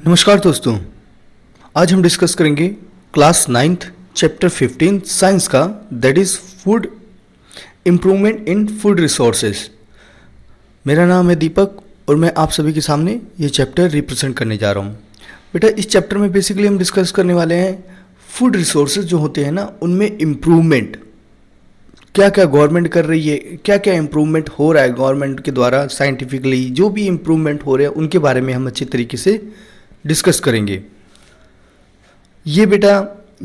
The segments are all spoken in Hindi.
नमस्कार दोस्तों, आज हम डिस्कस करेंगे क्लास 9th चैप्टर 15 साइंस का, that is food improvement in food resources. मेरा नाम है दीपक और मैं आप सभी के सामने ये चैप्टर रिप्रेजेंट करने जा रहा हूँ। बेटा, इस चैप्टर में बेसिकली हम डिस्कस करने वाले हैं फूड रिसोर्सेज जो होते हैं ना, उनमें इम्प्रूवमेंट क्या क्या गवर्नमेंट कर रही है, क्या क्या इम्प्रूवमेंट हो रहा है गवर्नमेंट के द्वारा, साइंटिफिकली जो भी इम्प्रूवमेंट हो रहे हैं उनके बारे में हम अच्छे तरीके से डिस्कस करेंगे। ये बेटा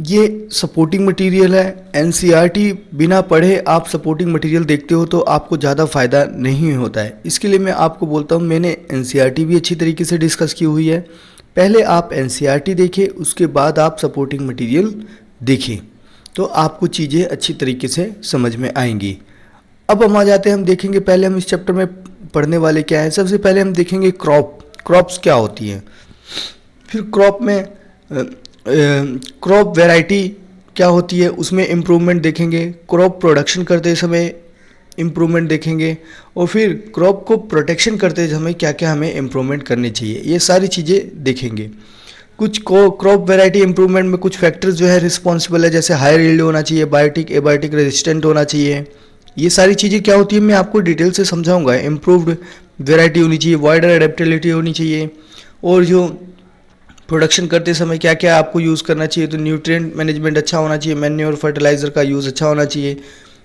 ये सपोर्टिंग मटेरियल है। एनसीईआरटी बिना पढ़े आप सपोर्टिंग मटेरियल देखते हो तो आपको ज़्यादा फ़ायदा नहीं होता है। इसके लिए मैं आपको बोलता हूँ, मैंने एनसीईआरटी भी अच्छी तरीके से डिस्कस की हुई है। पहले आप एनसीईआरटी देखें, उसके बाद आप सपोर्टिंग मटेरियल देखें, तो आपको चीज़ें अच्छी तरीके से समझ में आएंगी। अब हम आ जाते हैं, हम देखेंगे पहले हम इस चैप्टर में पढ़ने वाले क्या है। सबसे पहले हम देखेंगे क्रॉप्स क्या होती हैं, फिर क्रॉप में क्रॉप वैरायटी क्या होती है, उसमें इम्प्रूवमेंट देखेंगे, क्रॉप प्रोडक्शन करते समय इम्प्रूवमेंट देखेंगे, और फिर क्रॉप को प्रोटेक्शन करते समय क्या क्या हमें इम्प्रूवमेंट करनी चाहिए, ये सारी चीज़ें देखेंगे। कुछ क्रॉप वैरायटी इम्प्रूवमेंट में कुछ फैक्टर्स जो है रिस्पॉन्सिबल है, जैसे हाई यील्ड होना चाहिए, बायोटिक एबायोटिक रेजिस्टेंट होना चाहिए। ये सारी चीज़ें क्या होती है मैं आपको डिटेल से समझाऊंगा। इम्प्रूव्ड वैरायटी होनी चाहिए, वाइडर एडेप्टेबिलिटी होनी चाहिए, और जो प्रोडक्शन करते समय क्या क्या आपको यूज़ करना चाहिए, तो न्यूट्रिएंट मैनेजमेंट अच्छा होना चाहिए, मैन्योर फर्टिलाइज़र का यूज़ अच्छा होना चाहिए,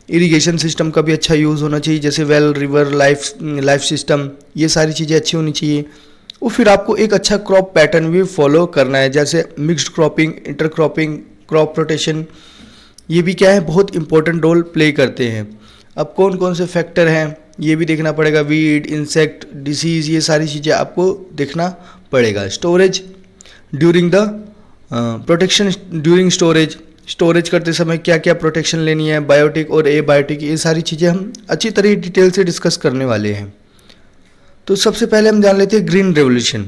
इरिगेशन सिस्टम का भी अच्छा यूज़ होना चाहिए, जैसे वेल, रिवर, लाइफ सिस्टम, ये सारी चीज़ें अच्छी होनी चाहिए। और फिर आपको एक अच्छा क्रॉप पैटर्न भी फॉलो करना है, जैसे mixed cropping, inter cropping, crop rotation, ये भी क्या है बहुत इंपॉर्टेंट रोल प्ले करते हैं। अब कौन कौन से फैक्टर हैं ये भी देखना पड़ेगा, वीड, इंसेक्ट, डिसीज़, ये सारी चीज़ें आपको देखना पड़ेगा। Storage during the protection, during storage करते समय क्या क्या प्रोटेक्शन लेनी है, बायोटिक और एबायोटिक, ये सारी चीज़ें हम अच्छी तरह डिटेल से डिस्कस करने वाले हैं। तो सबसे पहले हम जान लेते हैं ग्रीन रेवोल्यूशन।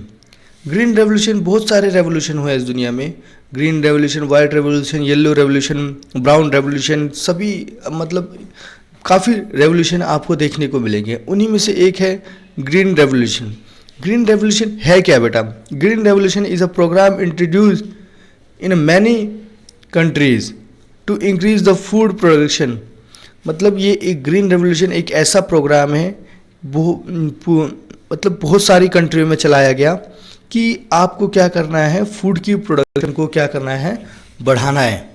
ग्रीन रेवोल्यूशन, बहुत सारे रेवोल्यूशन हुए इस दुनिया में। Green revolution, white revolution, yellow revolution, brown revolution, सभी मतलब काफ़ी रेवोल्यूशन आपको देखने को मिलेंगे। उन्हीं में से एक है ग्रीन रेवोल्यूशन। ग्रीन रेवोल्यूशन है क्या बेटा? Green revolution is a programme introduced in many countries to increase the food production. मतलब ये एक ग्रीन रेवोल्यूशन एक ऐसा प्रोग्राम है मतलब बहुत सारी कंट्रियों में चलाया गया कि आपको क्या करना है, फूड की प्रोडक्शन को क्या करना है, बढ़ाना है।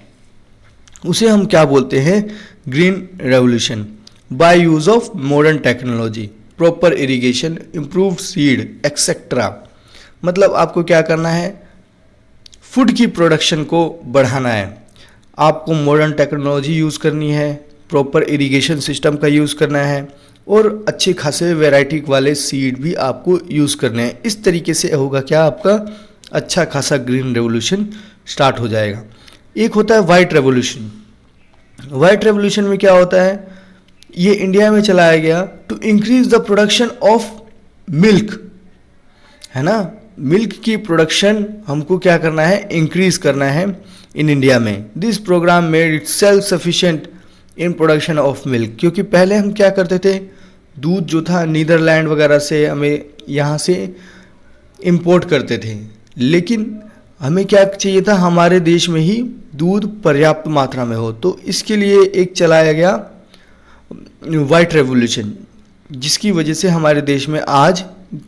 उसे हम क्या बोलते हैं, green revolution. By use of modern technology, proper irrigation, improved seed etcetera. मतलब आपको क्या करना है, फूड की प्रोडक्शन को बढ़ाना है, आपको मॉडर्न टेक्नोलॉजी यूज़ करनी है, प्रॉपर इरिगेशन सिस्टम का यूज़ करना है, और अच्छे खासे वैरायटी वाले सीड भी आपको यूज़ करने हैं। इस तरीके से होगा क्या, आपका अच्छा खासा ग्रीन रेवोल्यूशन स्टार्ट हो जाएगा। एक होता है वाइट रेवोल्यूशन। वाइट रेवोल्यूशन में क्या होता है, ये इंडिया में चलाया गया to increase the production of milk, है ना। मिल्क की प्रोडक्शन हमको क्या करना है, इंक्रीज करना है इन इंडिया में। This programme made itself sufficient in production of milk. क्योंकि पहले हम क्या करते थे, दूध जो था नीदरलैंड वगैरह से हमें यहाँ से इंपोर्ट करते थे, लेकिन हमें क्या चाहिए था, हमारे देश में ही दूध पर्याप्त मात्रा में हो। तो इसके लिए एक चलाया गया वाइट रेवोल्यूशन, जिसकी वजह से हमारे देश में आज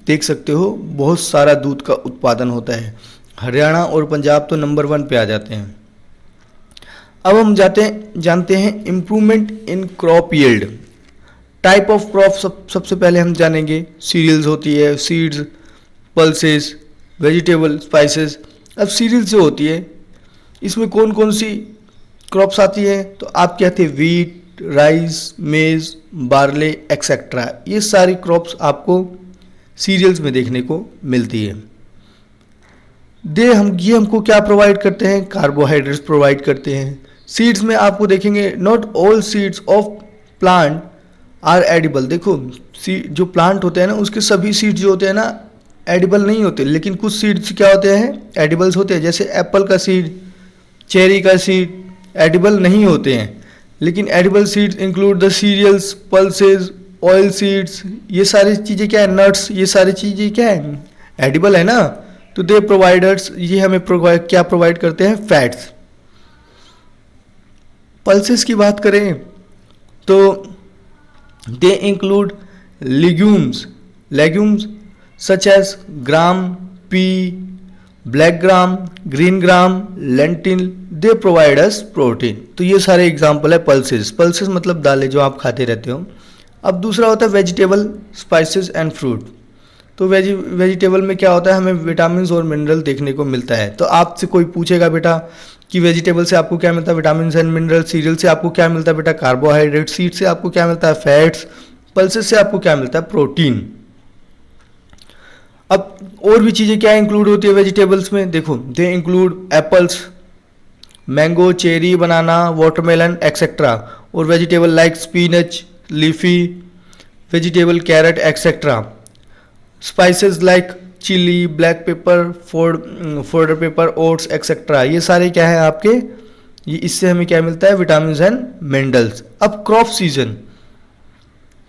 देख सकते हो बहुत सारा दूध का उत्पादन होता है। हरियाणा और पंजाब तो नंबर 1 पे आ जाते हैं। अब हम जानते हैं improvement in crop yield. Type of crop सबसे पहले हम जानेंगे। सीरियल्स होती है, सीड्स, पल्सेस, वेजिटेबल, स्पाइसेस। अब सीरियल जो होती है, इसमें कौन कौन सी क्रॉप्स आती है, तो आप कहते हैं वीट, राइस, मेज, बार्ले एक्सेट्रा। ये सारी क्रॉप्स आपको सीरियल्स में देखने को मिलती है। ये हमको क्या प्रोवाइड करते हैं, कार्बोहाइड्रेट्स प्रोवाइड करते हैं। सीड्स में आपको देखेंगे, not all seeds of plant are edible. देखो जो प्लांट होते हैं ना, उसके सभी सीड्स जो होते हैं ना एडिबल नहीं होते, लेकिन कुछ सीड्स क्या होते हैं, एडिबल्स होते हैं। जैसे एप्पल का सीड, चेरी का सीड एडिबल नहीं होते हैं, लेकिन edible seeds include the cereals, pulses, oil seeds. ये सारी चीज़ें क्या है, नट्स, ये सारी चीज़ें क्या है, एडिबल है ना। तो दे प्रोवाइडर्स, ये हमें क्या प्रोवाइड करते हैं? फैट्स। पल्सेस की बात करें तो they include legumes such as gram, pea, black gram, green gram, lentil, they provide us protein. तो ये सारे एग्जाम्पल है पल्सेस मतलब दालें जो आप खाते रहते हो। अब दूसरा होता है वेजिटेबल, स्पाइसेस एंड फ्रूट। तो वेजिटेबल में क्या होता है? हमें विटामिन और मिनरल देखने को मिलता है। तो आपसे कोई पूछेगा बेटा कि वेजिटेबल से आपको क्या मिलता है? Vitamin and mineral. सीरियल से आपको क्या मिलता है बेटा? कार्बोहाइड्रेट। सीड से आपको क्या मिलता है? फैट्स। पल्सेस से आपको क्या मिलता है? प्रोटीन। अब और भी चीज़ें क्या इंक्लूड होती है वेजिटेबल्स में? देखो, they include apples, mango, cherry, banana, watermelon etcetera. और vegetable like spinach, leafy vegetable, carrot etcetera. Spices like chilli, black pepper, folder pepper, oats etcetera. ये सारे क्या है आपके? ये इससे हमें क्या मिलता है? Vitamin and minerals. अब क्रॉप सीजन,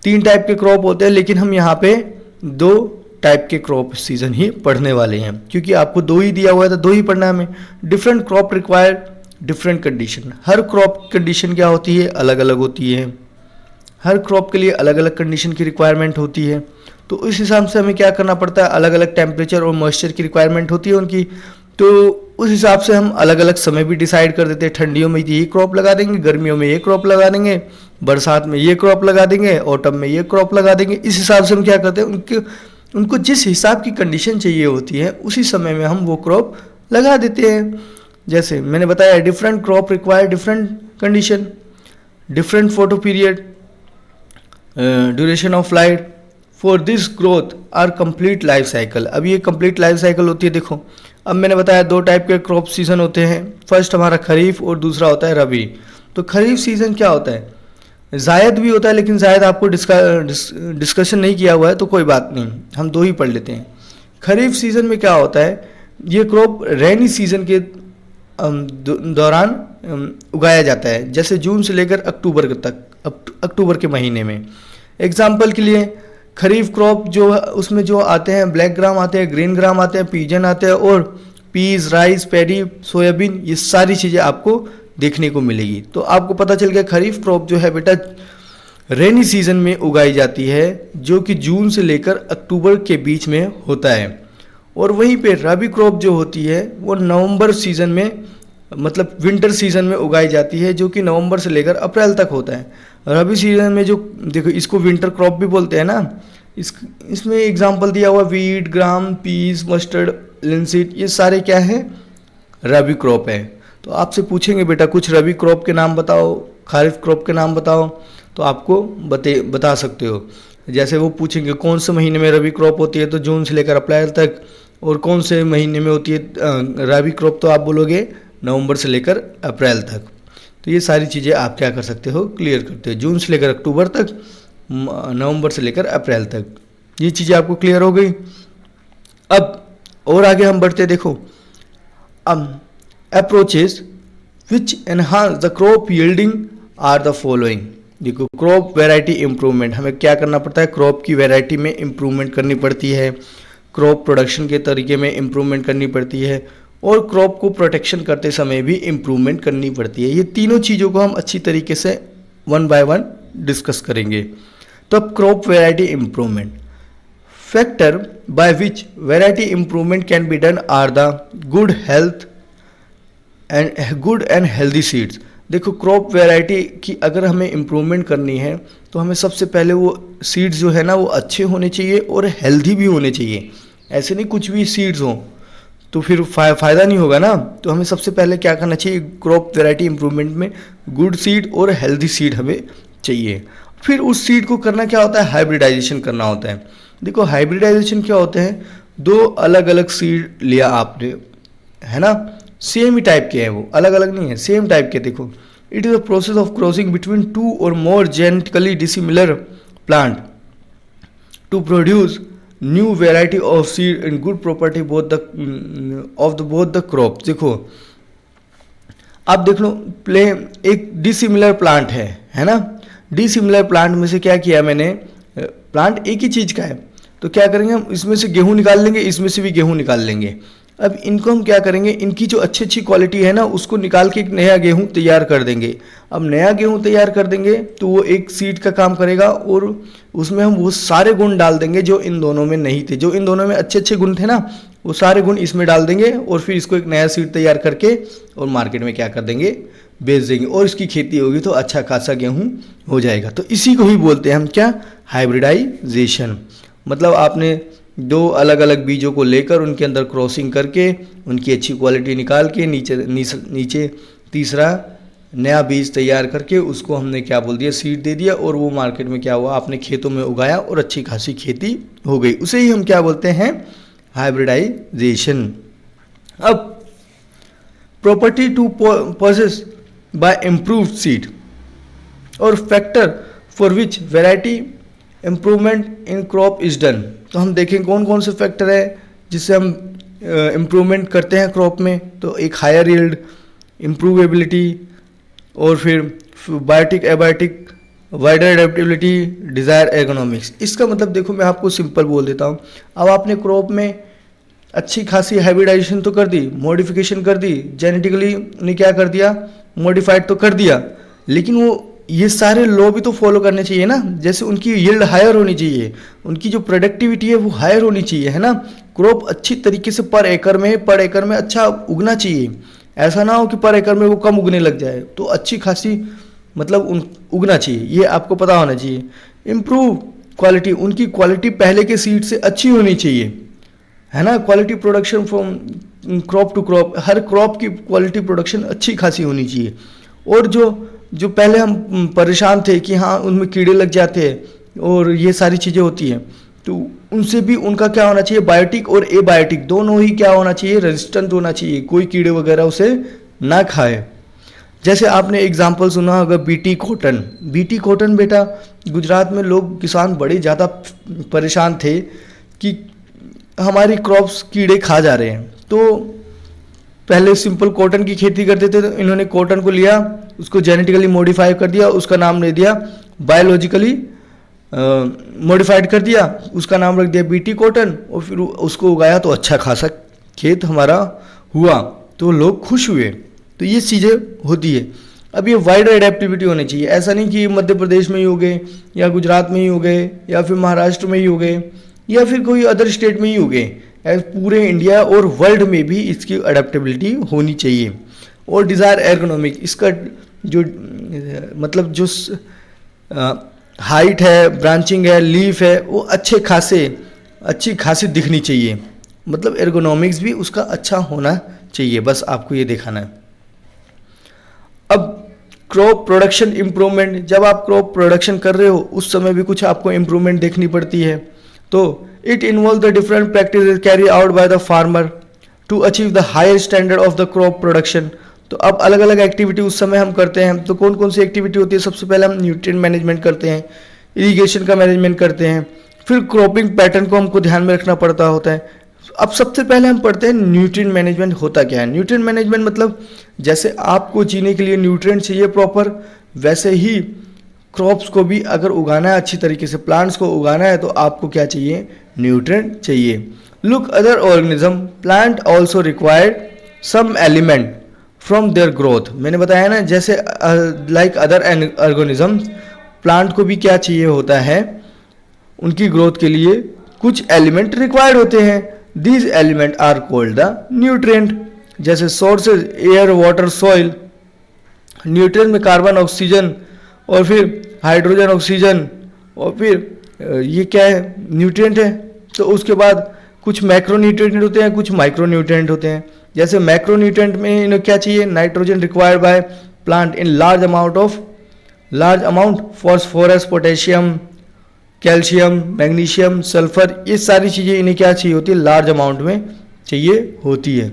3 टाइप के क्रॉप होते हैं, लेकिन हम यहाँ पे 2 टाइप के क्रॉप सीजन ही पढ़ने वाले हैं, क्योंकि आपको 2 ही दिया हुआ है तो 2 ही पढ़ना है हमें। Different crop require different condition. हर क्रॉप कंडीशन क्या होती है? अलग अलग होती है। हर क्रॉप के लिए अलग अलग कंडीशन की रिक्वायरमेंट होती है। तो इस हिसाब से हमें क्या करना पड़ता है? अलग अलग टेम्परेचर और मॉइस्चर की रिक्वायरमेंट होती है उनकी। तो उस हिसाब से हम अलग अलग समय भी डिसाइड कर देते हैं। ठंडियों में ये क्रॉप लगा देंगे, गर्मियों में ये क्रॉप लगा देंगे, बरसात में ये क्रॉप लगा देंगे, ऑटम में ये क्रॉप लगा देंगे। इस हिसाब से हम क्या करते हैं? उनको जिस हिसाब की कंडीशन चाहिए होती है उसी समय में हम वो क्रॉप लगा देते हैं। जैसे मैंने बताया, different crop require different condition, different photo period, duration of light for this growth or complete life cycle. अब ये कंप्लीट लाइफ साइकिल होती है। देखो, अब मैंने बताया 2 टाइप के क्रॉप सीजन होते हैं। फर्स्ट हमारा खरीफ और दूसरा होता है रबी। तो खरीफ सीजन क्या होता है? जायद भी होता है, लेकिन जायद आपको डिस्कशन नहीं किया हुआ है तो कोई बात नहीं, हम 2 ही पढ़ लेते हैं। खरीफ सीजन में क्या होता है? ये क्रॉप रेनी सीजन के दौरान उगाया जाता है, जैसे जून से लेकर अक्टूबर तक, अक्टूबर के महीने में। एग्जाम्पल के लिए खरीफ क्रॉप जो उसमें जो आते हैं, ब्लैक ग्राम आते हैं, ग्रीन ग्राम आते हैं, पीजन आते हैं, और पीज, राइस, पैडी, सोयाबीन, ये सारी चीज़ें आपको देखने को मिलेगी। तो आपको पता चल गया खरीफ क्रॉप जो है बेटा रेनी सीजन में उगाई जाती है, जो कि जून से लेकर अक्टूबर के बीच में होता है। और वहीं पे रबी क्रॉप जो होती है वो नवंबर सीजन में, मतलब विंटर सीजन में उगाई जाती है, जो कि नवंबर से लेकर अप्रैल तक होता है। रबी सीजन में जो, देखो इसको विंटर क्रॉप भी बोलते हैं ना। इसमें एग्जांपल दिया हुआ वीट, ग्राम, पीस, मस्टर्ड, लिनसीड, ये सारे क्या है? रबी क्रॉप है। तो आपसे पूछेंगे बेटा कुछ रबी क्रॉप के नाम बताओ, खरीफ क्रॉप के नाम बताओ, तो आपको बता सकते हो। जैसे वो पूछेंगे कौन से महीने में रबी क्रॉप होती है, तो जून से लेकर अप्रैल तक। और कौन से महीने में होती है रबी क्रॉप, तो आप बोलोगे नवंबर से लेकर अप्रैल तक। तो ये सारी चीज़ें आप क्या कर सकते हो? क्लियर करते हो। जून से लेकर अक्टूबर तक, नवंबर से लेकर अप्रैल तक, ये चीज़ें आपको क्लियर हो गई। अब और आगे हम बढ़ते, देखो approaches which enhance the crop yielding are the following. देखो, क्रॉप वैरायटी इम्प्रूवमेंट, हमें क्या करना पड़ता है? क्रॉप की वैरायटी में इम्प्रूवमेंट करनी पड़ती है, क्रॉप प्रोडक्शन के तरीके में इम्प्रूवमेंट करनी पड़ती है, और क्रॉप को प्रोटेक्शन करते समय भी इम्प्रूवमेंट करनी पड़ती है। ये तीनों चीज़ों को हम अच्छी तरीके से 1 बाय 1 डिस्कस करेंगे। तो अब crop variety improvement, factor by which variety improvement can be done are the good and healthy seeds. देखो, क्रॉप वैरायटी की अगर हमें इम्प्रूवमेंट करनी है तो हमें सबसे पहले वो सीड्स जो है ना वो अच्छे होने चाहिए और हेल्दी भी होने चाहिए। ऐसे नहीं कुछ भी सीड्स हों तो फिर फ़ायदा नहीं होगा ना। तो हमें सबसे पहले क्या करना चाहिए? क्रॉप वैरायटी इम्प्रूवमेंट में गुड सीड और हेल्दी सीड हमें चाहिए। फिर उस सीड को करना क्या होता है? हाइब्रिडाइजेशन करना होता है। देखो, हाइब्रिडाइजेशन क्या होते हैं? 2 अलग अलग सीड लिया आपने, है ना, सेम ही टाइप के हैं, वो अलग अलग नहीं है, सेम टाइप के। देखो, it is a process of crossing between 2 और more genetically dissimilar plant to produce new variety of seed and good property both the crop. देखो, आप देख लो, एक डिसिमिलर प्लांट है ना। डिसिमिलर प्लांट में से क्या किया मैंने? प्लांट एक ही चीज़ का है, तो क्या करेंगे हम, इसमें से गेहूँ निकाल लेंगे, इसमें से भी गेहूँ निकाल लेंगे। अब इनको हम क्या करेंगे, इनकी जो अच्छी अच्छी क्वालिटी है ना उसको निकाल के एक नया गेहूँ तैयार कर देंगे। अब नया गेहूँ तैयार कर देंगे तो वो एक सीड का काम करेगा और उसमें हम वो सारे गुण डाल देंगे जो इन दोनों में नहीं थे। जो इन दोनों में अच्छे अच्छे गुण थे ना, वो सारे गुण इसमें डाल देंगे और फिर इसको एक नया सीड तैयार करके और मार्केट में क्या कर देंगे, बेच देंगे, और इसकी खेती होगी तो अच्छा खासा गेहूँ हो जाएगा। तो इसी को ही बोलते हैं हम क्या, हाइब्रिडाइजेशन। मतलब आपने दो अलग अलग बीजों को लेकर उनके अंदर क्रॉसिंग करके उनकी अच्छी क्वालिटी निकाल के नीचे तीसरा नया बीज तैयार करके उसको हमने क्या बोल दिया, सीड दे दिया, और वो मार्केट में क्या हुआ, आपने खेतों में उगाया और अच्छी खासी खेती हो गई। उसे ही हम क्या बोलते हैं, हाइब्रिडाइजेशन। अब property to possess by improved seed और factor for which variety improvement in crop is done. तो हम देखें कौन कौन से फैक्टर है जिससे हम इम्प्रूवमेंट करते हैं क्रॉप में। तो एक हायर यील्ड, इम्प्रूवेबिलिटी, और फिर biotic abiotic, wider adaptability, desire ergonomics. इसका मतलब देखो मैं आपको सिंपल बोल देता हूँ। अब आपने क्रॉप में अच्छी खासी हाइब्रिडाइजेशन तो कर दी, मॉडिफिकेशन कर दी, जेनेटिकली ने क्या कर दिया, मॉडिफाइड तो कर दिया, लेकिन वो ये सारे लॉ भी तो फॉलो करने चाहिए ना। जैसे उनकी यील्ड हायर होनी चाहिए, उनकी जो प्रोडक्टिविटी है वो हायर होनी चाहिए, है ना। क्रॉप अच्छी तरीके से पर एकड़ में अच्छा उगना चाहिए। ऐसा ना हो कि पर एकड़ में वो कम उगने लग जाए, तो अच्छी खासी मतलब उगना चाहिए, ये आपको पता होना चाहिए। इम्प्रूव क्वालिटी, उनकी क्वालिटी पहले के सीड से अच्छी होनी चाहिए, है ना। Quality production from crop to crop, हर क्रॉप की क्वालिटी प्रोडक्शन अच्छी खासी होनी चाहिए। और जो पहले हम परेशान थे कि हाँ उनमें कीड़े लग जाते हैं और ये सारी चीज़ें होती हैं, तो उनसे भी उनका क्या होना चाहिए, बायोटिक और एबायोटिक दोनों ही क्या होना चाहिए, रेजिस्टेंट होना चाहिए, कोई कीड़े वगैरह उसे ना खाए। जैसे आपने एग्जाम्पल सुना होगा बीटी कॉटन। बीटी कॉटन बेटा गुजरात में लोग किसान बड़े ज़्यादा परेशान थे कि हमारी क्रॉप्स कीड़े खा जा रहे हैं। तो पहले सिंपल कॉटन की खेती करते थे, तो इन्होंने कॉटन को लिया, उसको जेनेटिकली मॉडिफाई कर दिया, उसका नाम दे दिया बायोलॉजिकली मॉडिफाइड कर दिया, उसका नाम रख दिया बीटी कॉटन, और फिर उसको उगाया तो अच्छा खासा खेत हमारा हुआ, तो लोग खुश हुए। तो ये चीज़ें होती है। अब ये वाइडर एडेप्टिविटी होनी चाहिए। ऐसा नहीं कि मध्य प्रदेश में ही हो गए या गुजरात में ही हो गए या फिर महाराष्ट्र में ही हो गए या फिर कोई अदर स्टेट में ही हो गए, पूरे इंडिया और वर्ल्ड में भी इसकी अडेप्टेबिलिटी होनी चाहिए। और डिज़ायर एर्गोनॉमिक, इसका जो मतलब जो हाइट है, ब्रांचिंग है, लीफ है, वो अच्छी खासी दिखनी चाहिए। मतलब एर्गोनॉमिक्स भी उसका अच्छा होना चाहिए, बस आपको ये दिखाना है। अब क्रॉप प्रोडक्शन इम्प्रूवमेंट, जब आप क्रॉप प्रोडक्शन कर रहे हो उस समय भी कुछ आपको इम्प्रूवमेंट देखनी पड़ती है। तो it involve the different practices carry out by the farmer to achieve the higher standard of the crop production. तो अब अलग अलग एक्टिविटी उस समय हम करते हैं। तो कौन कौन सी एक्टिविटी होती है, सबसे पहले हम न्यूट्रिएंट मैनेजमेंट करते हैं, इरिगेशन का मैनेजमेंट करते हैं, फिर क्रॉपिंग पैटर्न को हमको ध्यान में रखना पड़ता होता है। अब सबसे पहले हम पढ़ते हैं न्यूट्रिएंट मैनेजमेंट होता क्या है। न्यूट्रिएंट मैनेजमेंट मतलब जैसे आपको जीने के लिए न्यूट्रिएंट चाहिए प्रॉपर, वैसे ही क्रॉप्स को भी अगर उगाना है अच्छी तरीके से, प्लांट्स को उगाना है, तो आपको क्या चाहिए, न्यूट्रिएंट चाहिए। Look other organism, plant also required some element from their growth. मैंने बताया ना, जैसे लाइक अदर ऑर्गेनिज्म, प्लांट को भी क्या चाहिए होता है, उनकी ग्रोथ के लिए कुछ एलिमेंट रिक्वायर्ड होते हैं। These element are called the nutrient. जैसे sources air, water, soil. Nutrient में कार्बन, ऑक्सीजन और फिर हाइड्रोजन, ऑक्सीजन, और फिर ये क्या है, न्यूट्रिएंट है। तो उसके बाद कुछ मैक्रो न्यूट्रिएंट होते हैं, कुछ माइक्रो न्यूट्रिएंट होते हैं। जैसे मैक्रो न्यूट्रिएंट में इन्हें क्या चाहिए, nitrogen required by plant in large amount, phosphorus, potassium, calcium, magnesium, sulphur, ये सारी चीज़ें इन्हें क्या चाहिए होती है, लार्ज अमाउंट में चाहिए होती है।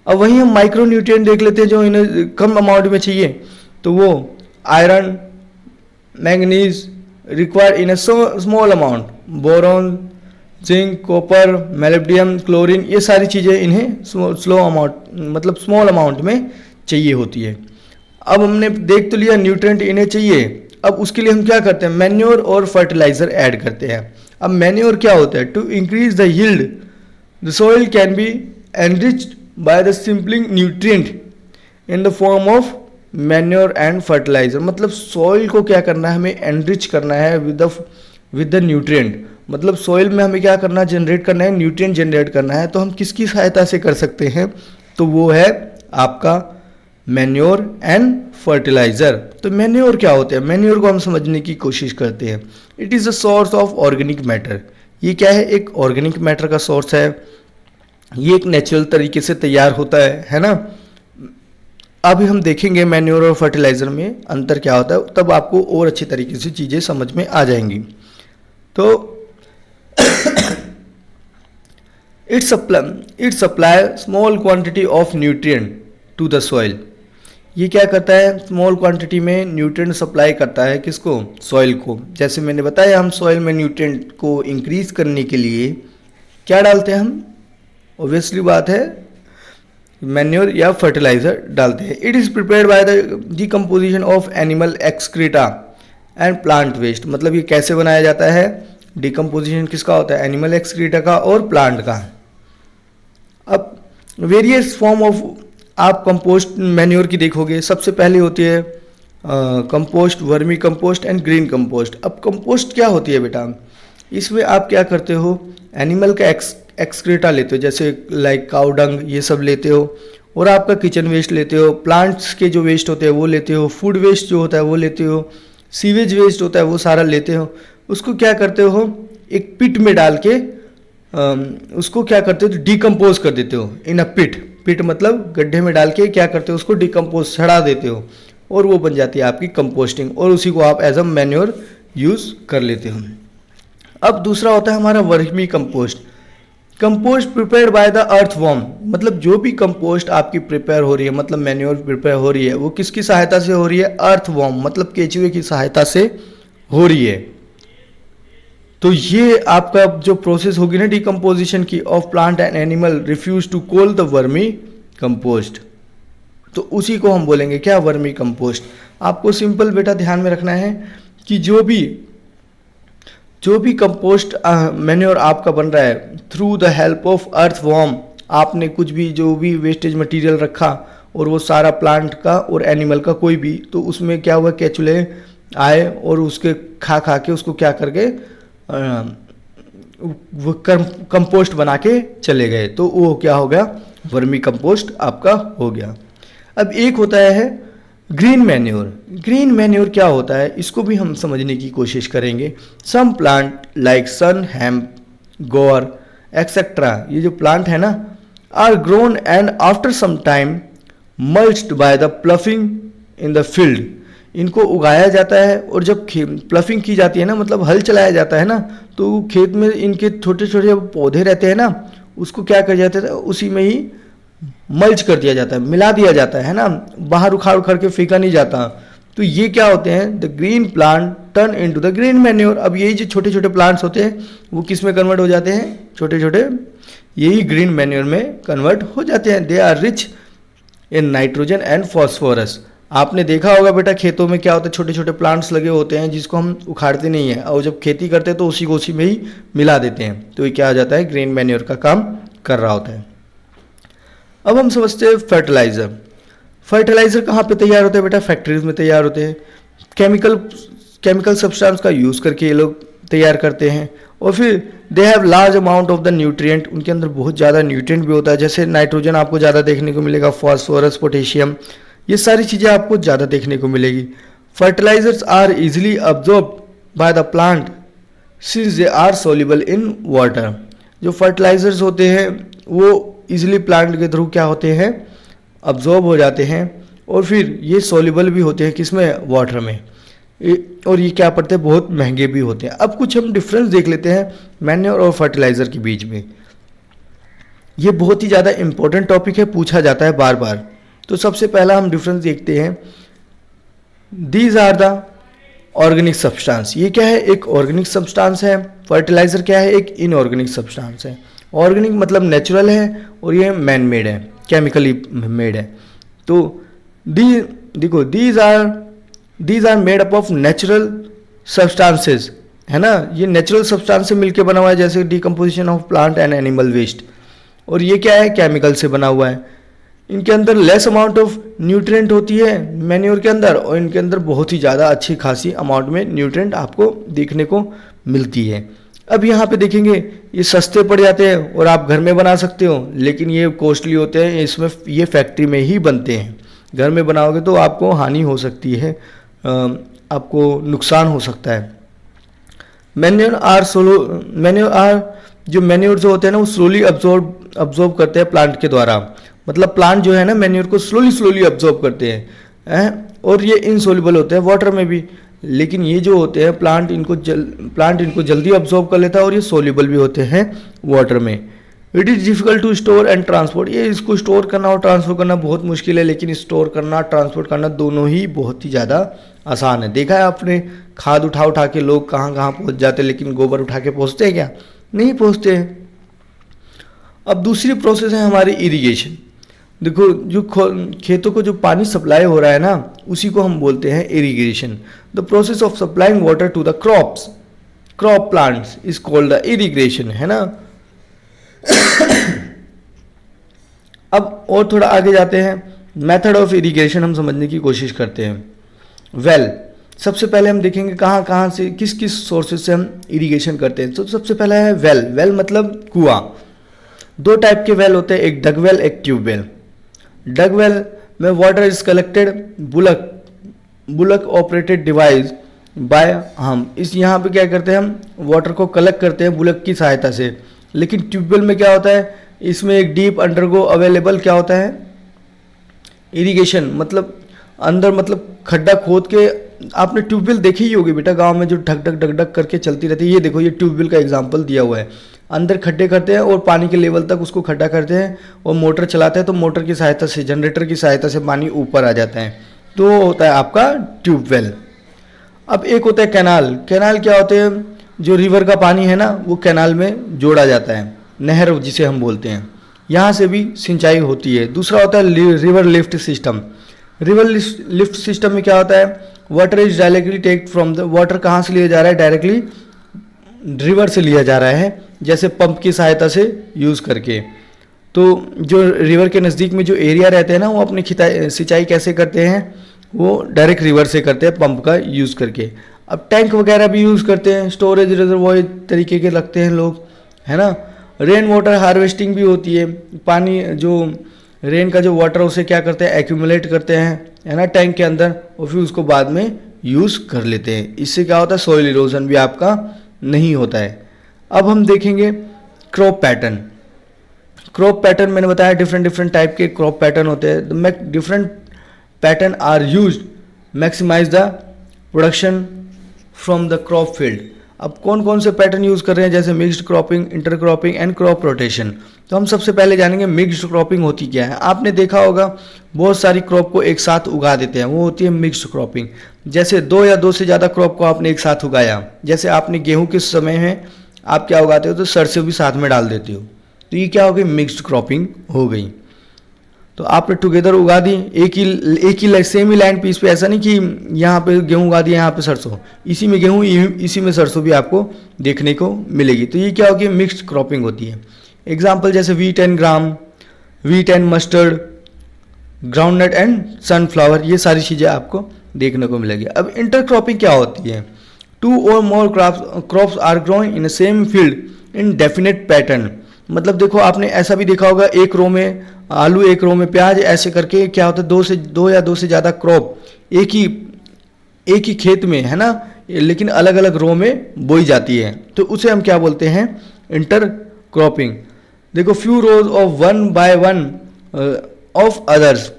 अब वहीं हम माइक्रो न्यूट्रिएंट देख लेते हैं जो इन्हें कम अमाउंट में चाहिए। तो वो iron, manganese required in a small amount, boron, zinc, copper, molybdenum, chlorine, ये सारी चीज़ें इन्हें स्मॉल अमाउंट में चाहिए होती है। अब हमने देख तो लिया न्यूट्रिएंट इन्हें चाहिए। अब उसके लिए हम क्या करते हैं, मैन्योर और फर्टिलाइज़र ऐड करते हैं। अब मैन्योर क्या होता है? To increase the yield the soil can be enriched by the supplying nutrient in the form of manure and fertiliser. मतलब सॉइल को क्या करना है, हमें एनरिच करना है विद द न्यूट्रिएंट। मतलब सॉइल में हमें क्या करना है, जनरेट करना है, न्यूट्रिएंट जनरेट करना है। तो हम किसकी सहायता से कर सकते हैं? तो वो है आपका मैन्योर एंड फर्टिलाइजर। तो मैन्योर क्या होते हैं? मैन्योर को हम समझने की कोशिश करते हैं। It is a source of organic matter. ये क्या है? एक ऑर्गेनिक मैटर का सोर्स है। ये एक नेचुरल तरीके से तैयार होता है ना। अभी हम देखेंगे मैन्योर और फर्टिलाइजर में अंतर क्या होता है, तब आपको और अच्छी तरीके से चीज़ें समझ में आ जाएंगी। तो it supply small quantity of nutrient to the soil. ये क्या करता है? स्मॉल क्वांटिटी में न्यूट्रिएंट सप्लाई करता है किसको? सॉइल को। जैसे मैंने बताया, हम सॉइल में न्यूट्रिएंट को इंक्रीज करने के लिए क्या डालते हैं? हम ऑब्वियसली बात है मैन्योर या फर्टिलाइजर डालते हैं। It is prepared by the decomposition of animal excreta and plant waste. मतलब ये कैसे बनाया जाता है? डिकम्पोजिशन किसका होता है? एनिमल एक्सक्रीटा का और प्लांट का। अब वेरियस फॉर्म ऑफ आप कंपोस्ट मैन्योर की देखोगे। सबसे पहले होती है compost, vermi compost and green compost. अब कंपोस्ट क्या होती है बेटा? इसमें आप क्या करते हो? एनिमल का एक्सक्रीटा लेते हो, जैसे लाइक काउ डंग, ये सब लेते हो, और आपका किचन वेस्ट लेते हो, प्लांट्स के जो वेस्ट होते हैं वो लेते हो, फूड वेस्ट जो होता है वो लेते हो, सीवेज वेस्ट होता है वो सारा लेते हो। उसको क्या करते हो? एक पिट में डाल के उसको क्या करते हो? तो डिकम्पोज कर देते हो इन अ पिट मतलब गड्ढे में डाल के क्या करते हो? उसको डिकम्पोज छड़ा देते हो और वो बन जाती है आपकी कंपोस्टिंग, और उसी को आप एज अ मैन्योर यूज़ कर लेते हो। अब दूसरा होता है हमारा vermi compost. Compost prepared by the earthworm. मतलब जो भी कंपोस्ट आपकी प्रिपेयर हो रही है, मतलब मैन्योर प्रिपेयर हो रही है, वो किसकी सहायता से हो रही है? अर्थवॉर्म मतलब केचुए की सहायता से हो रही है। तो ये आपका जो प्रोसेस होगी ना डिकम्पोजिशन की of plant and animal refuse to call the vermi compost, तो उसी को हम बोलेंगे क्या? Vermi compost. आपको सिंपल बेटा ध्यान में रखना है कि जो भी कंपोस्ट मैन्योर आपका बन रहा है through the help of earthworm, आपने कुछ भी जो भी वेस्टेज मटेरियल रखा और वो सारा प्लांट का और एनिमल का कोई भी, तो उसमें क्या हुआ? केचुले आए और उसके खा के उसको क्या करके वो कंपोस्ट बना के चले गए, तो वो क्या हो गया? वर्मी कंपोस्ट आपका हो गया। अब एक होता है ग्रीन मैन्योर। ग्रीन मैन्योर क्या होता है? इसको भी हम समझने की कोशिश करेंगे। Some plant like sun, hemp, guar etcetera, ये जो प्लांट है ना, are grown and after some time mulched by the ploughing in the field. इनको उगाया जाता है और जब प्लफिंग की जाती है ना, मतलब हल चलाया जाता है ना, तो खेत में इनके छोटे छोटे पौधे रहते हैं ना, उसको क्या कर जाता है? उसी में ही मल्च कर दिया जाता है, मिला दिया जाता है ना, बाहर उखाड़ के फेंका नहीं जाता। तो ये क्या होते हैं? The green plant turn into the green manure. अब यही जो छोटे छोटे प्लांट्स होते हैं वो किस में कन्वर्ट हो जाते हैं? छोटे छोटे यही ग्रीन मैन्योर में कन्वर्ट हो जाते हैं। They are rich in nitrogen and phosphorus. आपने देखा होगा बेटा खेतों में क्या होता है? छोटे छोटे प्लांट्स लगे होते हैं जिसको हम उखाड़ते नहीं हैं, और जब खेती करते हैं तो उसी को उसी में ही मिला देते हैं। तो ये क्या आ जाता है? ग्रीन मैन्योर का काम कर रहा होता है। अब हम समझते हैं फर्टिलाइज़र। फर्टिलाइज़र कहाँ पे तैयार होते हैं बेटा? फैक्ट्रीज में तैयार होते हैं। केमिकल सब्सटेंस का यूज़ करके ये लोग तैयार करते हैं, और फिर they have large amount of the nutrient. उनके अंदर बहुत ज़्यादा न्यूट्रिएंट भी होता है, जैसे नाइट्रोजन आपको ज़्यादा देखने को मिलेगा, फॉस्फोरस, पोटेशियम, ये सारी चीज़ें आपको ज़्यादा देखने को मिलेगी। Fertilisers are easily absorb by the plant since they are soluble in water. जो फर्टिलाइजर्स होते हैं वो इजिली प्लांट के थ्रू क्या होते हैं? अब्जॉर्ब हो जाते हैं, और फिर ये सोल्यूबल भी होते हैं किसमें? वाटर में। और ये क्या पड़ते हैं? बहुत महंगे भी होते हैं। अब कुछ हम डिफरेंस देख लेते हैं मैन्योर और फर्टिलाइजर के बीच में। ये बहुत ही ज़्यादा इंपॉर्टेंट टॉपिक है, पूछा जाता है बार बार। तो सबसे पहला हम डिफरेंस देखते हैं। These are the organic substance. ये क्या है? एक ऑर्गेनिक सब्सटेंस है। फर्टिलाइजर क्या है? एक इनऑर्गेनिक सब्सटेंस है। ऑर्गेनिक मतलब नेचुरल है, और ये मैन मेड है, केमिकली मेड है। तो देखो these are made up of natural substances है ना, ये नेचुरल सब्सटेंस से मिलकर बना हुआ है, जैसे decomposition of plant and animal waste. और ये क्या है, केमिकल से बना हुआ है। इनके अंदर लेस अमाउंट ऑफ न्यूट्रिएंट होती है मैन्योर के अंदर, और इनके अंदर बहुत ही ज़्यादा अच्छी खासी अमाउंट में न्यूट्रिएंट आपको देखने को मिलती है। अब यहाँ पे देखेंगे ये सस्ते पड़ जाते हैं और आप घर में बना सकते हो, लेकिन ये कॉस्टली होते हैं, इसमें ये फैक्ट्री में ही बनते हैं। घर में बनाओगे तो आपको हानि हो सकती है, आपको नुकसान हो सकता है। मैन्योर आर जो मैन्योर जो होते हैं ना, वो स्लोली अब्जॉर्ब करते हैं प्लांट के द्वारा। मतलब प्लांट जो है ना मैन्योर को स्लोली अब्जॉर्ब करते हैं, और ये इनसोल्युबल होते हैं वाटर में भी। लेकिन ये जो होते हैं प्लांट इनको जल्दी अब्जॉर्ब कर लेता है, और ये सोल्यूबल भी होते हैं वाटर में। It is difficult to store and transport, ये इसको स्टोर करना और ट्रांसफर करना बहुत मुश्किल है, लेकिन स्टोर करना ट्रांसपोर्ट करना दोनों ही बहुत ही ज़्यादा आसान है। देखा है आपने, खाद उठा के लोग कहाँ कहाँ पहुँच जाते हैं, लेकिन गोबर उठा के पहुँचते हैं क्या? नहीं पहुँचते हैं। अब दूसरी प्रोसेस है हमारी इरिगेशन। देखो, जो खेतों को जो पानी सप्लाई हो रहा है ना, उसी को हम बोलते हैं irrigation. The process of supplying water to the crop plants is called the irrigation, है ना। अब और थोड़ा आगे जाते हैं, मेथड ऑफ इरिगेशन हम समझने की कोशिश करते हैं। वेल, सबसे पहले हम देखेंगे कहाँ से किस किस सोर्सेज से हम इरिगेशन करते हैं। तो सबसे पहला है वेल मतलब कुआं। दो टाइप के वेल होते हैं, एक डग वेल, एक ट्यूब वेल। डग वेल में water is collected bullock operated device by हम इस यहाँ पे क्या करते हैं, हम वाटर को कलेक्ट करते हैं बुलक की सहायता से। लेकिन ट्यूबवेल में क्या होता है, इसमें एक डीप अंडरगो अवेलेबल क्या होता है, इरिगेशन। मतलब अंदर, मतलब खड्डा खोद के, आपने ट्यूबवेल देखी ही होगी बेटा गांव में, जो ढक ढक ढक ढक करके चलती रहती है। ये देखो, ये ट्यूबवेल का एग्जांपल दिया हुआ है। अंदर खड्डे करते हैं और पानी के लेवल तक उसको खड्डा करते हैं और मोटर चलाते हैं, तो मोटर की सहायता से, जनरेटर की सहायता से पानी ऊपर आ जाता है, तो होता है आपका ट्यूबवेल। अब एक होता है कैनाल। कैनाल क्या होते हैं, जो रिवर का पानी है ना, वो कैनाल में जोड़ा जाता है, नहर जिसे हम बोलते हैं, यहाँ से भी सिंचाई होती है। दूसरा होता है river lift system. River lift system में क्या होता है, water is directly take from the, water कहाँ से लिया जा रहा है, डायरेक्टली रिवर से लिया जा रहा है, जैसे पंप की सहायता से यूज़ करके। तो जो रिवर के नज़दीक में जो एरिया रहते हैं ना, वो अपनी सिंचाई कैसे करते हैं, वो डायरेक्ट रिवर से करते हैं, पंप का यूज़ करके। अब टैंक वगैरह भी यूज़ करते हैं, स्टोरेज रिजर्वॉयर तरीके के लगते हैं लोग, है ना। रेन वाटर हार्वेस्टिंग भी होती है, पानी जो रेन का जो वाटर उसे क्या करते हैं, एक्यूमुलेट करते हैं, है ना, टैंक के अंदर, और फिर उसको बाद में यूज़ कर लेते हैं। इससे क्या होता है, सॉइल इरोजन भी आपका नहीं होता है। अब हम देखेंगे क्रॉप पैटर्न। क्रॉप पैटर्न मैंने बताया डिफरेंट टाइप के क्रॉप पैटर्न होते हैं। Different pattern are used maximise the production from the crop field. अब कौन कौन से पैटर्न यूज़ कर रहे हैं, जैसे mixed cropping, intercropping and crop rotation. तो हम सबसे पहले जानेंगे मिक्स्ड क्रॉपिंग होती क्या है। आपने देखा होगा बहुत सारी क्रॉप को एक साथ उगा देते हैं, वो होती है मिक्स्ड क्रॉपिंग। जैसे दो या दो से ज़्यादा क्रॉप को आपने एक साथ उगाया, जैसे आपने गेहूँ के समय में आप क्या उगाते हो, तो सरसों भी साथ में डाल देते हो, तो ये क्या हो गई, मिक्स्ड क्रॉपिंग हो गई। तो आपने टुगेदर उगा दी एक ही सेम ही लैंड पीस पे, ऐसा नहीं कि यहाँ पे गेहूँ उगा दिया, यहाँ पे सरसों, इसी में गेहूँ इसी में सरसों भी आपको देखने को मिलेगी। तो ये क्या होगी, मिक्स्ड क्रॉपिंग होती है। एग्जाम्पल जैसे wheat and mustard, groundnut and sunflower, ये सारी चीज़ें आपको देखने को मिलेगी। अब इंटरक्रॉपिंग क्या होती है, 2 or more crops are growing in the same field in definite pattern। मतलब देखो, आपने ऐसा भी देखा होगा, एक रो में आलू, एक रो में प्याज, ऐसे करके क्या होता है, दो या दो से ज़्यादा क्रॉप एक ही खेत में, है ना, लेकिन अलग अलग रो में बोई जाती है, तो उसे हम क्या बोलते हैं, इंटर क्रॉपिंग। देखो, few rows of 1 by 1 of others,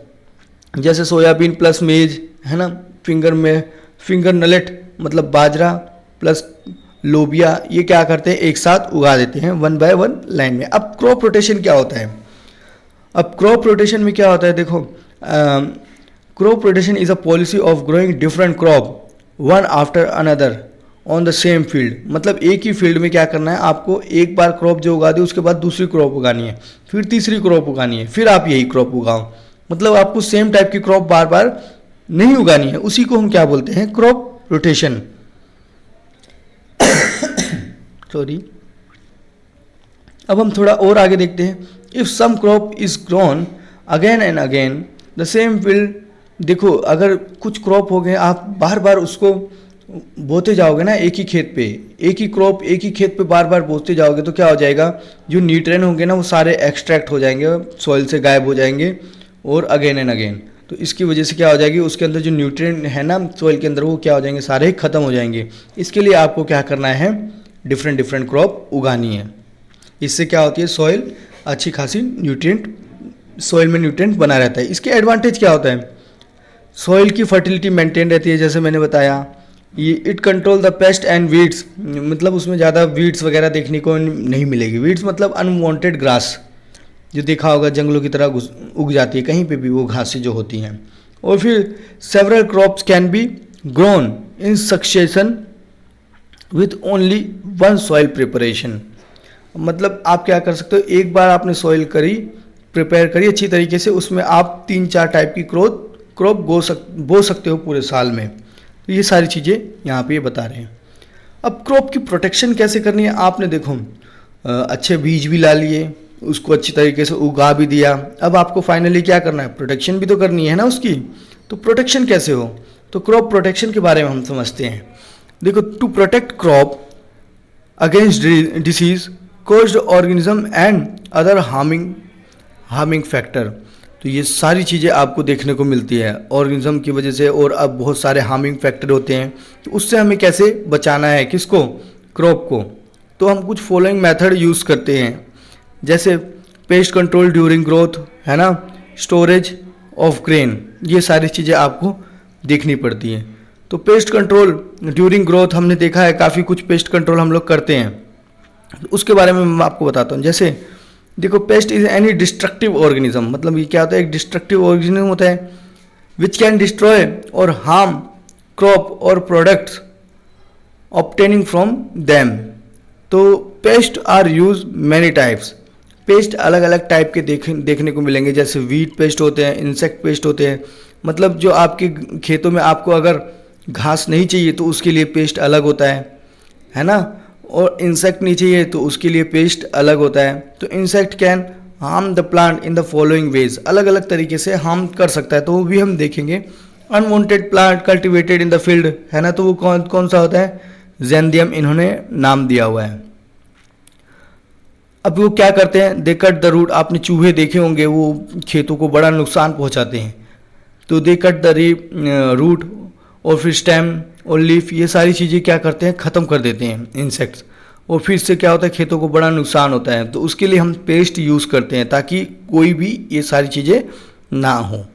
जैसे सोयाबीन प्लस मेज, है ना, फिंगर नलेट मतलब बाजरा प्लस लोबिया, ये क्या करते हैं, एक साथ उगा देते हैं 1 by 1 लाइन में। अब क्रॉप रोटेशन क्या होता है, अब क्रॉप रोटेशन में क्या होता है, देखो, crop rotation is a policy of growing different crop one after another on the same field. मतलब एक ही फील्ड में क्या करना है, आपको एक बार क्रॉप जो उगा दी, उसके बाद दूसरी क्रॉप उगानी है, फिर तीसरी क्रॉप उगानी है, फिर आप यही क्रॉप उगाओ। मतलब आपको सेम टाइप की क्रॉप बार बार नहीं उगानी है, उसी को हम क्या बोलते हैं, क्रॉप रोटेशन। सॉरी। अब हम थोड़ा और आगे देखते हैं। If some crop is grown again and again the same field, देखो अगर कुछ क्रॉप हो गए, आप बार बार उसको बोते जाओगे ना एक ही खेत पे, एक ही क्रॉप एक ही खेत पे बार बार बोते जाओगे तो क्या हो जाएगा, जो न्यूट्रिएंट होंगे ना वो सारे एक्सट्रैक्ट हो जाएंगे, सॉइल से गायब हो जाएंगे और अगेन एंड अगेन। तो इसकी वजह से क्या हो जाएगी, उसके अंदर जो न्यूट्रिएंट है ना सॉइल के अंदर वो क्या हो जाएंगे, सारे खत्म हो जाएंगे। इसके लिए आपको क्या करना है, डिफरेंट डिफरेंट क्रॉप उगानी है। इससे क्या होती है, सॉइल अच्छी खासी न्यूट्रिएंट, सॉइल में न्यूट्रिएंट बना रहता है। इसके एडवांटेज क्या होता है, सॉइल की फर्टिलिटी मेंटेन रहती है, जैसे मैंने बताया। ये it control the paste and weeds, मतलब उसमें ज़्यादा वीड्स वगैरह देखने को नहीं मिलेगी। वीड्स मतलब अनवांटेड ग्रास, जो देखा होगा जंगलों की तरह उग जाती है कहीं पे भी, वो घासें जो होती हैं। और फिर several crops can be grown in succession with only one soil preparation, मतलब आप क्या कर सकते हो, एक बार आपने सॉइल प्रिपेयर करी अच्छी तरीके से, उसमें आप 3-4 टाइप की क्रॉप बो सकते हो पूरे साल में। तो ये सारी चीज़ें यहाँ पे ये बता रहे हैं। अब क्रॉप की प्रोटेक्शन कैसे करनी है, आपने देखो अच्छे बीज भी ला लिए, उसको अच्छी तरीके से उगा भी दिया, अब आपको फाइनली क्या करना है, प्रोटेक्शन भी तो करनी है ना उसकी। तो प्रोटेक्शन कैसे हो, तो क्रॉप प्रोटेक्शन के बारे में हम समझते हैं। देखो, to protect crop against disease caused organism and other harming factor, तो ये सारी चीज़ें आपको देखने को मिलती है ऑर्गेनिज्म की वजह से, और अब बहुत सारे हार्मिंग फैक्टर होते हैं। तो उससे हमें कैसे बचाना है, किसको, क्रॉप को। तो हम कुछ फॉलोइंग मेथड यूज़ करते हैं, जैसे पेस्ट कंट्रोल ड्यूरिंग ग्रोथ, है ना, स्टोरेज ऑफ ग्रेन, ये सारी चीज़ें आपको देखनी पड़ती हैं। तो पेस्ट कंट्रोल ड्यूरिंग ग्रोथ हमने देखा है, काफ़ी कुछ पेस्ट कंट्रोल हम लोग करते हैं, उसके बारे में मैं आपको बताता हूँ। जैसे देखो, paste is any destructive organism, मतलब ये क्या होता है, एक डिस्ट्रक्टिव ऑर्गेनिज्म होता है विच कैन डिस्ट्रॉय और हार्म क्रॉप और प्रोडक्ट्स ऑब्टेनिंग फ्रॉम देम। तो pest are use many types, pest अलग अलग टाइप के देखने को मिलेंगे, जैसे वीट पेस्ट होते हैं, इंसेक्ट पेस्ट होते हैं, मतलब जो आपके खेतों में आपको अगर घास नहीं चाहिए तो उसके लिए पेस्ट अलग होता है ना, और इंसेक्ट नहीं चाहिए तो उसके लिए पेस्ट अलग होता है। तो insect can harm the plant in the following veg, अलग अलग तरीके से हार्म कर सकता है, तो वो भी हम देखेंगे। Unwanted plant cultivated in the field, है ना, तो वो कौन सा होता है, जेंडियम इन्होंने नाम दिया हुआ है। अब वो क्या करते हैं, दे कट द रूट, आपने चूहे देखे होंगे, वो खेतों को बड़ा नुकसान पहुंचाते हैं। तो दे कट द रूट और फिर स्टेम और लीफ, ये सारी चीज़ें क्या करते हैं, ख़त्म कर देते हैं इंसेक्ट्स, और फिर से क्या होता है, खेतों को बड़ा नुकसान होता है। तो उसके लिए हम पेस्ट यूज़ करते हैं ताकि कोई भी ये सारी चीज़ें ना हो।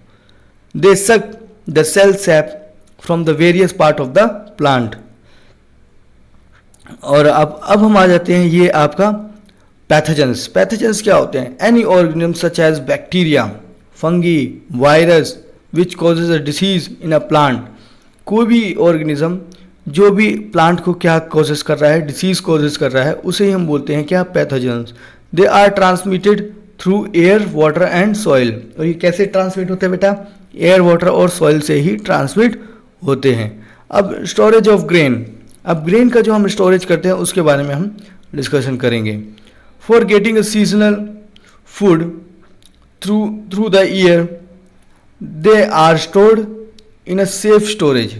They suck the cell sap from the various part of the plant. और अब हम आ जाते हैं, ये आपका पैथोजेंस। पैथोजेंस क्या होते हैं, any organism such as bacteria, fungi, virus which causes a disease in a plant, कोई भी ऑर्गेनिज्म जो भी प्लांट को क्या कॉजेज कर रहा है, डिसीज कॉजेज कर रहा है, उसे ही हम बोलते हैं क्या, pathogens. They are transmitted through air, water and soil, और ये कैसे ट्रांसमिट होते हैं बेटा, एयर, वाटर और सॉइल से ही ट्रांसमिट होते हैं। अब स्टोरेज ऑफ ग्रेन, अब ग्रेन का जो हम स्टोरेज करते हैं उसके बारे में हम डिस्कशन करेंगे। For getting a seasonal food through the year they are stored in a safe storage.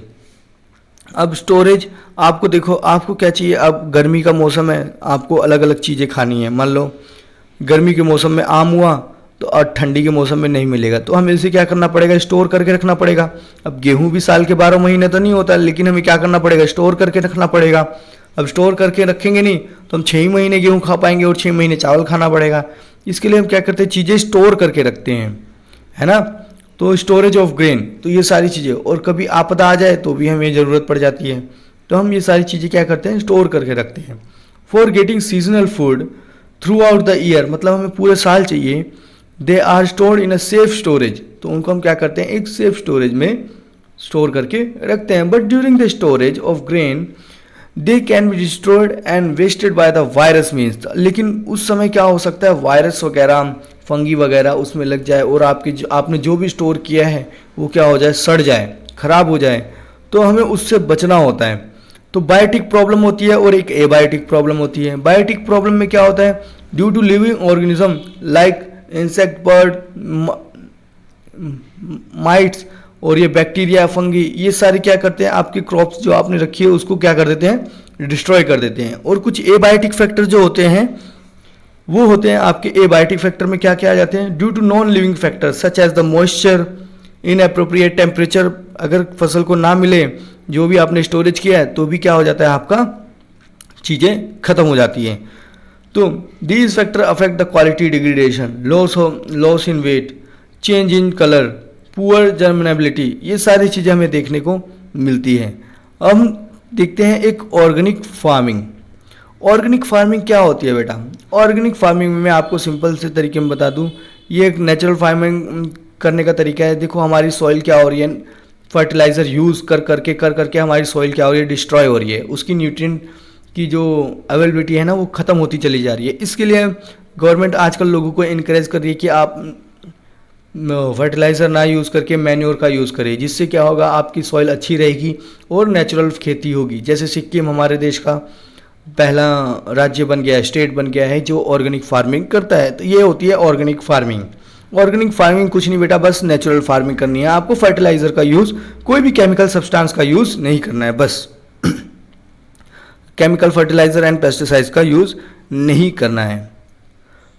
अब स्टोरेज आपको देखो, आपको क्या चाहिए, अब गर्मी का मौसम है, आपको अलग अलग चीज़ें खानी है, मान लो गर्मी के मौसम में आम हुआ तो और ठंडी के मौसम में नहीं मिलेगा, तो हमें इसे क्या करना पड़ेगा, स्टोर करके रखना पड़ेगा। अब गेहूं भी साल के 12 महीने तो नहीं होता, लेकिन हमें क्या करना पड़ेगा, स्टोर करके रखना पड़ेगा। अब स्टोर करके रखेंगे नहीं तो हम 6 महीने गेहूँ खा पाएंगे और 6 महीने चावल खाना पड़ेगा। इसके लिए हम क्या करते हैं, चीज़ें स्टोर करके रखते हैं, है ना। तो स्टोरेज ऑफ ग्रेन, तो ये सारी चीज़ें, और कभी आपदा आ जाए तो भी हमें ज़रूरत पड़ जाती है, तो हम ये सारी चीज़ें क्या करते हैं, स्टोर करके रखते हैं। For getting seasonal food throughout the year, मतलब हमें पूरे साल चाहिए। They are stored in a safe storage, तो उनको हम क्या करते हैं, एक सेफ स्टोरेज में स्टोर करके रखते हैं। But during the storage of grain they can be destroyed and wasted by the virus means, लेकिन उस समय क्या हो सकता है, वायरस वगैरह, फंगी वगैरह उसमें लग जाए और आपने जो भी स्टोर किया है वो क्या हो जाए, सड़ जाए, खराब हो जाए, तो हमें उससे बचना होता है। तो बायोटिक प्रॉब्लम होती है और एक एबायोटिक प्रॉब्लम होती है। बायोटिक प्रॉब्लम में क्या होता है, due to living organism like insect, bird, mites और ये बैक्टीरिया, फंगी, ये सारे क्या करते हैं, आपकी क्रॉप्स जो आपने रखी है उसको क्या कर देते हैं, डिस्ट्रॉय कर देते हैं। और कुछ एबायोटिक फैक्टर जो होते हैं वो होते हैं आपके एबायोटिक फैक्टर में क्या क्या आ जाते हैं, due to non living factor such as the moisture, inappropriate temperature, अगर फसल को ना मिले जो भी आपने स्टोरेज किया है तो भी क्या हो जाता है, आपका चीज़ें खत्म हो जाती हैं। तो these factor affect the quality degradation, loss in weight, change in colour, poor germinability, ये सारी चीज़ें हमें देखने को मिलती हैं। अब हम देखते हैं एक ऑर्गेनिक फार्मिंग। ऑर्गेनिक फार्मिंग क्या होती है बेटा? ऑर्गेनिक फार्मिंग में मैं आपको सिंपल से तरीके में बता दूं, ये एक नेचुरल फार्मिंग करने का तरीका है। देखो हमारी सॉइल क्या हो रही है, फर्टिलाइज़र यूज़ कर करके हमारी सॉइल क्या हो रही है, डिस्ट्रॉय हो रही है, उसकी न्यूट्रिएंट की जो अवेलेबिलिटी है ना वो ख़त्म होती चली जा रही है। इसके लिए गवर्नमेंट आजकल लोगों को इनकरेज कर रही है कि आप फर्टिलाइज़र ना यूज़ करके मैन्योर का यूज़ करें, जिससे क्या होगा, आपकी सॉइल अच्छी रहेगी और नेचुरल खेती होगी। जैसे सिक्किम हमारे देश का पहला राज्य बन गया है, स्टेट बन गया है जो ऑर्गेनिक फार्मिंग करता है। तो ये होती है ऑर्गेनिक फार्मिंग। ऑर्गेनिक फार्मिंग कुछ नहीं बेटा, बस नेचुरल फार्मिंग करनी है। आपको फर्टिलाइज़र का यूज़, कोई भी केमिकल सब्सटेंस का यूज़ नहीं करना है, बस केमिकल फर्टिलाइज़र एंड पेस्टिसाइड्स का यूज़ नहीं करना है।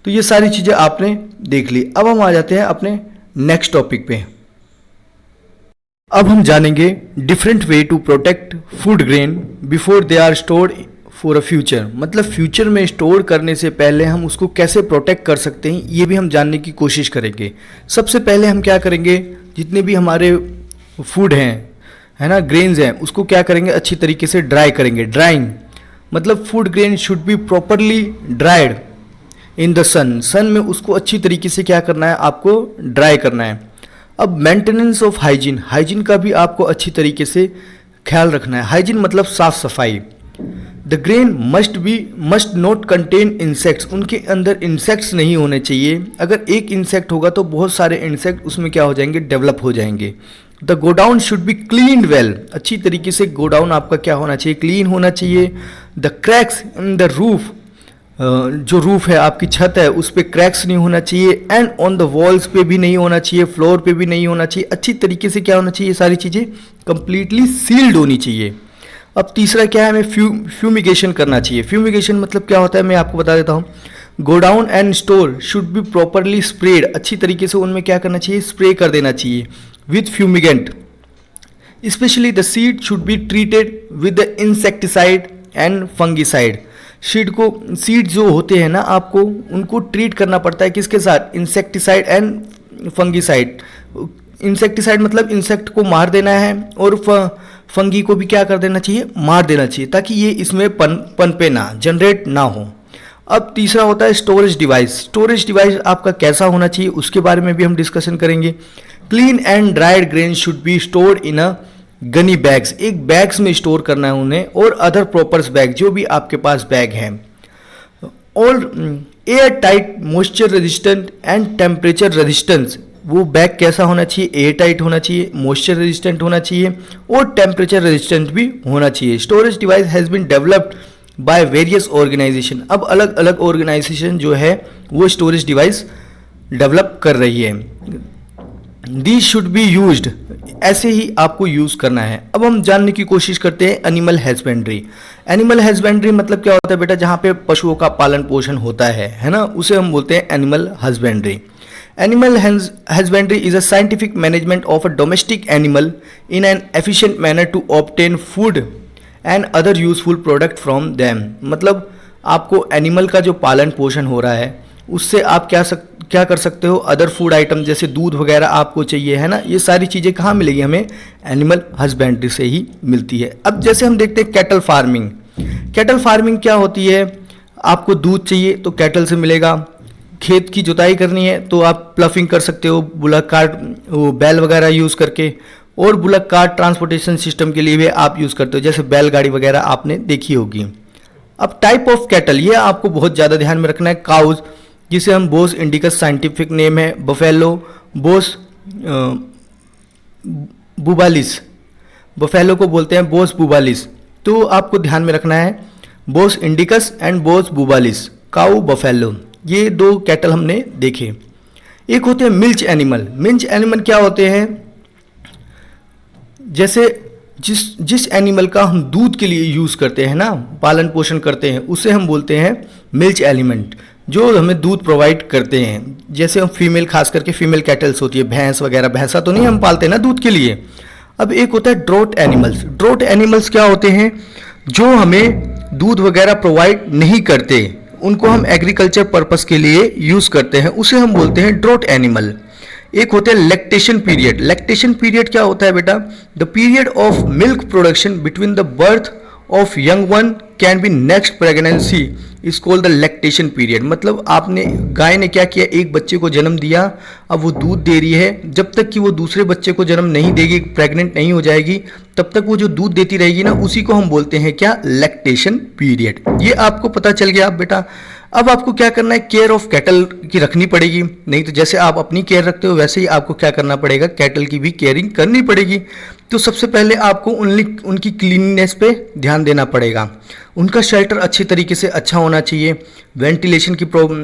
तो ये सारी चीज़ें आपने देख ली। अब हम आ जाते हैं अपने नेक्स्ट टॉपिक पे। अब हम जानेंगे different way to protect food grain before they are stored for a future. मतलब फ्यूचर में स्टोर करने से पहले हम उसको कैसे प्रोटेक्ट कर सकते हैं, ये भी हम जानने की कोशिश करेंगे। सबसे पहले हम क्या करेंगे, जितने भी हमारे फूड हैं, है ना, ग्रेन्स हैं, उसको क्या करेंगे, अच्छी तरीके से ड्राई करेंगे। ड्राइंग मतलब food grain should be properly dried in the sun. Sun में उसको अच्छी तरीके से क्या करना है, आपको ड्राई करना है। अब मेंटेनेंस ऑफ हाइजीन, हाइजीन का भी आपको अच्छी तरीके से ख्याल रखना है। हाइजीन मतलब साफ सफाई। The grain must not contain insects, उनके अंदर इंसेक्ट्स नहीं होने चाहिए। अगर एक इंसेक्ट होगा तो बहुत सारे इंसेक्ट उसमें क्या हो जाएंगे, डेवलप हो जाएंगे। The godown should be clean well, अच्छी तरीके से गोडाउन आपका क्या होना चाहिए, क्लीन होना चाहिए। The cracks in the roof, जो रूफ है आपकी छत है उस पर क्रैक्स नहीं होना चाहिए। एंड ऑन द वॉल्स पे भी नहीं होना चाहिए, फ्लोर पे भी नहीं होना चाहिए। अच्छी तरीके से क्या होना चाहिए, सारी चीज़ें कंप्लीटली सील्ड होनी चाहिए। अब तीसरा क्या है, हमें फ्यूमिगेशन करना चाहिए। फ्यूमिगेशन मतलब क्या होता है, मैं आपको बता देता हूँ। Godown and store should be properly spread, अच्छी तरीके से उनमें क्या करना चाहिए, स्प्रे कर देना चाहिए with fumigant. Specially the seed should be treated with the insecticide and fungicide. Seed जो होते हैं ना, आपको उनको ट्रीट करना पड़ता है किसके साथ, इंसेक्टिसाइड एंड फंगिसाइड। इंसेक्टिसाइड मतलब इंसेक्ट को मार देना है और फंगी को भी क्या कर देना चाहिए, मार देना चाहिए, ताकि ये इसमें पनपे ना, जनरेट ना हो। अब तीसरा होता है स्टोरेज डिवाइस। स्टोरेज डिवाइस आपका कैसा होना चाहिए उसके बारे में भी हम डिस्कशन करेंगे। Clean and dried grain should be stored in a Ghani bags, एक बैग्स में स्टोर करना है उन्हें, और अदर प्रॉपर्स बैग, जो भी आपके पास बैग हैं। और air tight, moisture resistant and temperature resistance, वो बैग कैसा होना चाहिए, एयर टाइट होना चाहिए, मॉइस्चर रेजिस्टेंट होना चाहिए और टेम्परेचर रेजिस्टेंट भी होना चाहिए। Storage device has been developed by various organisation. अब अलग अलग ऑर्गेनाइजेशन जो है वो स्टोरेज डिवाइस डेवलप कर रही है। दीज शुड बी यूज्ड, ऐसे ही आपको यूज़ करना है। अब हम जानने की कोशिश करते हैं एनिमल हस्बेंड्री। एनिमल हस्बेंड्री मतलब क्या होता है बेटा, जहाँ पे पशुओं का पालन पोषण होता है ना, उसे हम बोलते हैं animal husbandry. Animal husbandry is a scientific management of a domestic animal in an efficient manner to obtain food and other useful product from them। मतलब आपको एनिमल का जो पालन पोषण हो रहा है उससे आप क्या कर सकते हो, अदर फूड आइटम जैसे दूध वगैरह आपको चाहिए, है ना, ये सारी चीज़ें कहाँ मिलेगी, हमें एनिमल हस्बेंड्री से ही मिलती है। अब जैसे हम देखते हैं कैटल फार्मिंग। कैटल फार्मिंग क्या होती है, आपको दूध चाहिए तो कैटल से मिलेगा, खेत की जुताई करनी है तो आप प्लफिंग कर सकते हो बुलक कार्ट, वो बैल वगैरह यूज़ करके, और बुलक कार्ट ट्रांसपोर्टेशन सिस्टम के लिए भी आप यूज़ करते हो, जैसे बैलगाड़ी वगैरह आपने देखी होगी। अब टाइप ऑफ कैटल, ये आपको बहुत ज़्यादा ध्यान में रखना है। काउज, जिसे हम बोस इंडिकस साइंटिफिक नेम है, बफेलो, बोस बुबालिस, बफेलो को बोलते हैं बोस बुबालिस, तो आपको ध्यान में रखना है Bose indicus and boss बुबालिस, cow buffalo, ये 2 कैटल हमने देखे। एक होते हैं मिल्च एनिमल। मिल्च एनिमल क्या होते हैं? जैसे जिस एनिमल का हम दूध के लिए यूज़ करते हैं ना, पालन पोषण करते हैं, उसे हम बोलते हैं मिल्च एलिमेंट, जो हमें दूध प्रोवाइड करते हैं। जैसे हम फीमेल, खास करके फीमेल कैटल्स होती है, भैंस वगैरह, भैंसा तो नहीं हम पालते ना दूध के लिए। अब एक होता है ड्रोट एनिमल्स। ड्रोट एनिमल्स क्या होते हैं? जो हमें दूध वगैरह प्रोवाइड नहीं करते, उनको हम एग्रीकल्चर पर्पस के लिए यूज़ करते हैं, उसे हम बोलते हैं ड्रोट एनिमल। एक होता है लैक्टेशन पीरियड। लैक्टेशन पीरियड क्या होता है बेटा? The period of milk production between the birth of young one can be next pregnancy is called the lactation period. मतलब आपने, गाय ने क्या किया, एक बच्चे को जन्म दिया, अब वो दूध दे रही है, जब तक कि वो दूसरे बच्चे को जन्म नहीं देगी, प्रेग्नेंट नहीं हो जाएगी, तब तक वो जो दूध देती रहेगी ना, उसी को हम बोलते हैं क्या? Lactation period. ये आपको पता चल गया। अब बेटा अब आपको क्या करना है? केयर ऑफ कैटल की रखनी पड़ेगी। नहीं तो जैसे आप अपनी केयर रखते हो वैसे ही आपको क्या करना पड़ेगा? कैटल की भी केयरिंग करनी पड़ेगी। तो सबसे पहले आपको उनकी क्लीननेस पे ध्यान देना पड़ेगा। उनका शेल्टर अच्छी तरीके से अच्छा होना चाहिए। वेंटिलेशन की प्रॉब्लम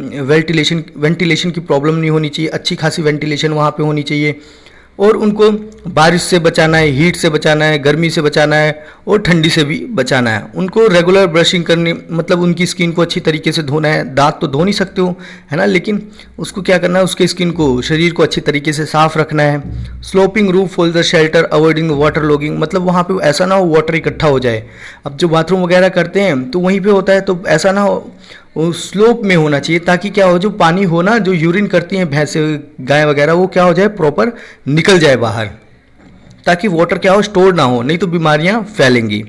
नहीं होनी चाहिए, अच्छी खासी वेंटिलेशन वहाँ पे होनी चाहिए। और उनको बारिश से बचाना है, हीट से बचाना है, गर्मी से बचाना है और ठंडी से भी बचाना है। उनको रेगुलर ब्रशिंग करनी, मतलब उनकी स्किन को अच्छी तरीके से धोना है। दांत तो धो नहीं सकते हो, है ना, लेकिन उसको क्या करना है? उसके स्किन को, शरीर को अच्छी तरीके से साफ रखना है। Sloping roof for the shelter, avoiding water logging, मतलब वहाँ पे ऐसा ना हो वाटर इकट्ठा हो जाए। अब जो बाथरूम वगैरह करते हैं तो वहीं पे होता है, तो ऐसा ना हो, वो स्लोप में होना चाहिए, ताकि क्या हो, जो पानी हो ना, जो यूरिन करती हैं भैंसे, गाय वगैरह, वो क्या हो जाए, प्रॉपर निकल जाए बाहर, ताकि वाटर क्या हो, स्टोर ना हो, नहीं तो बीमारियां फैलेंगी।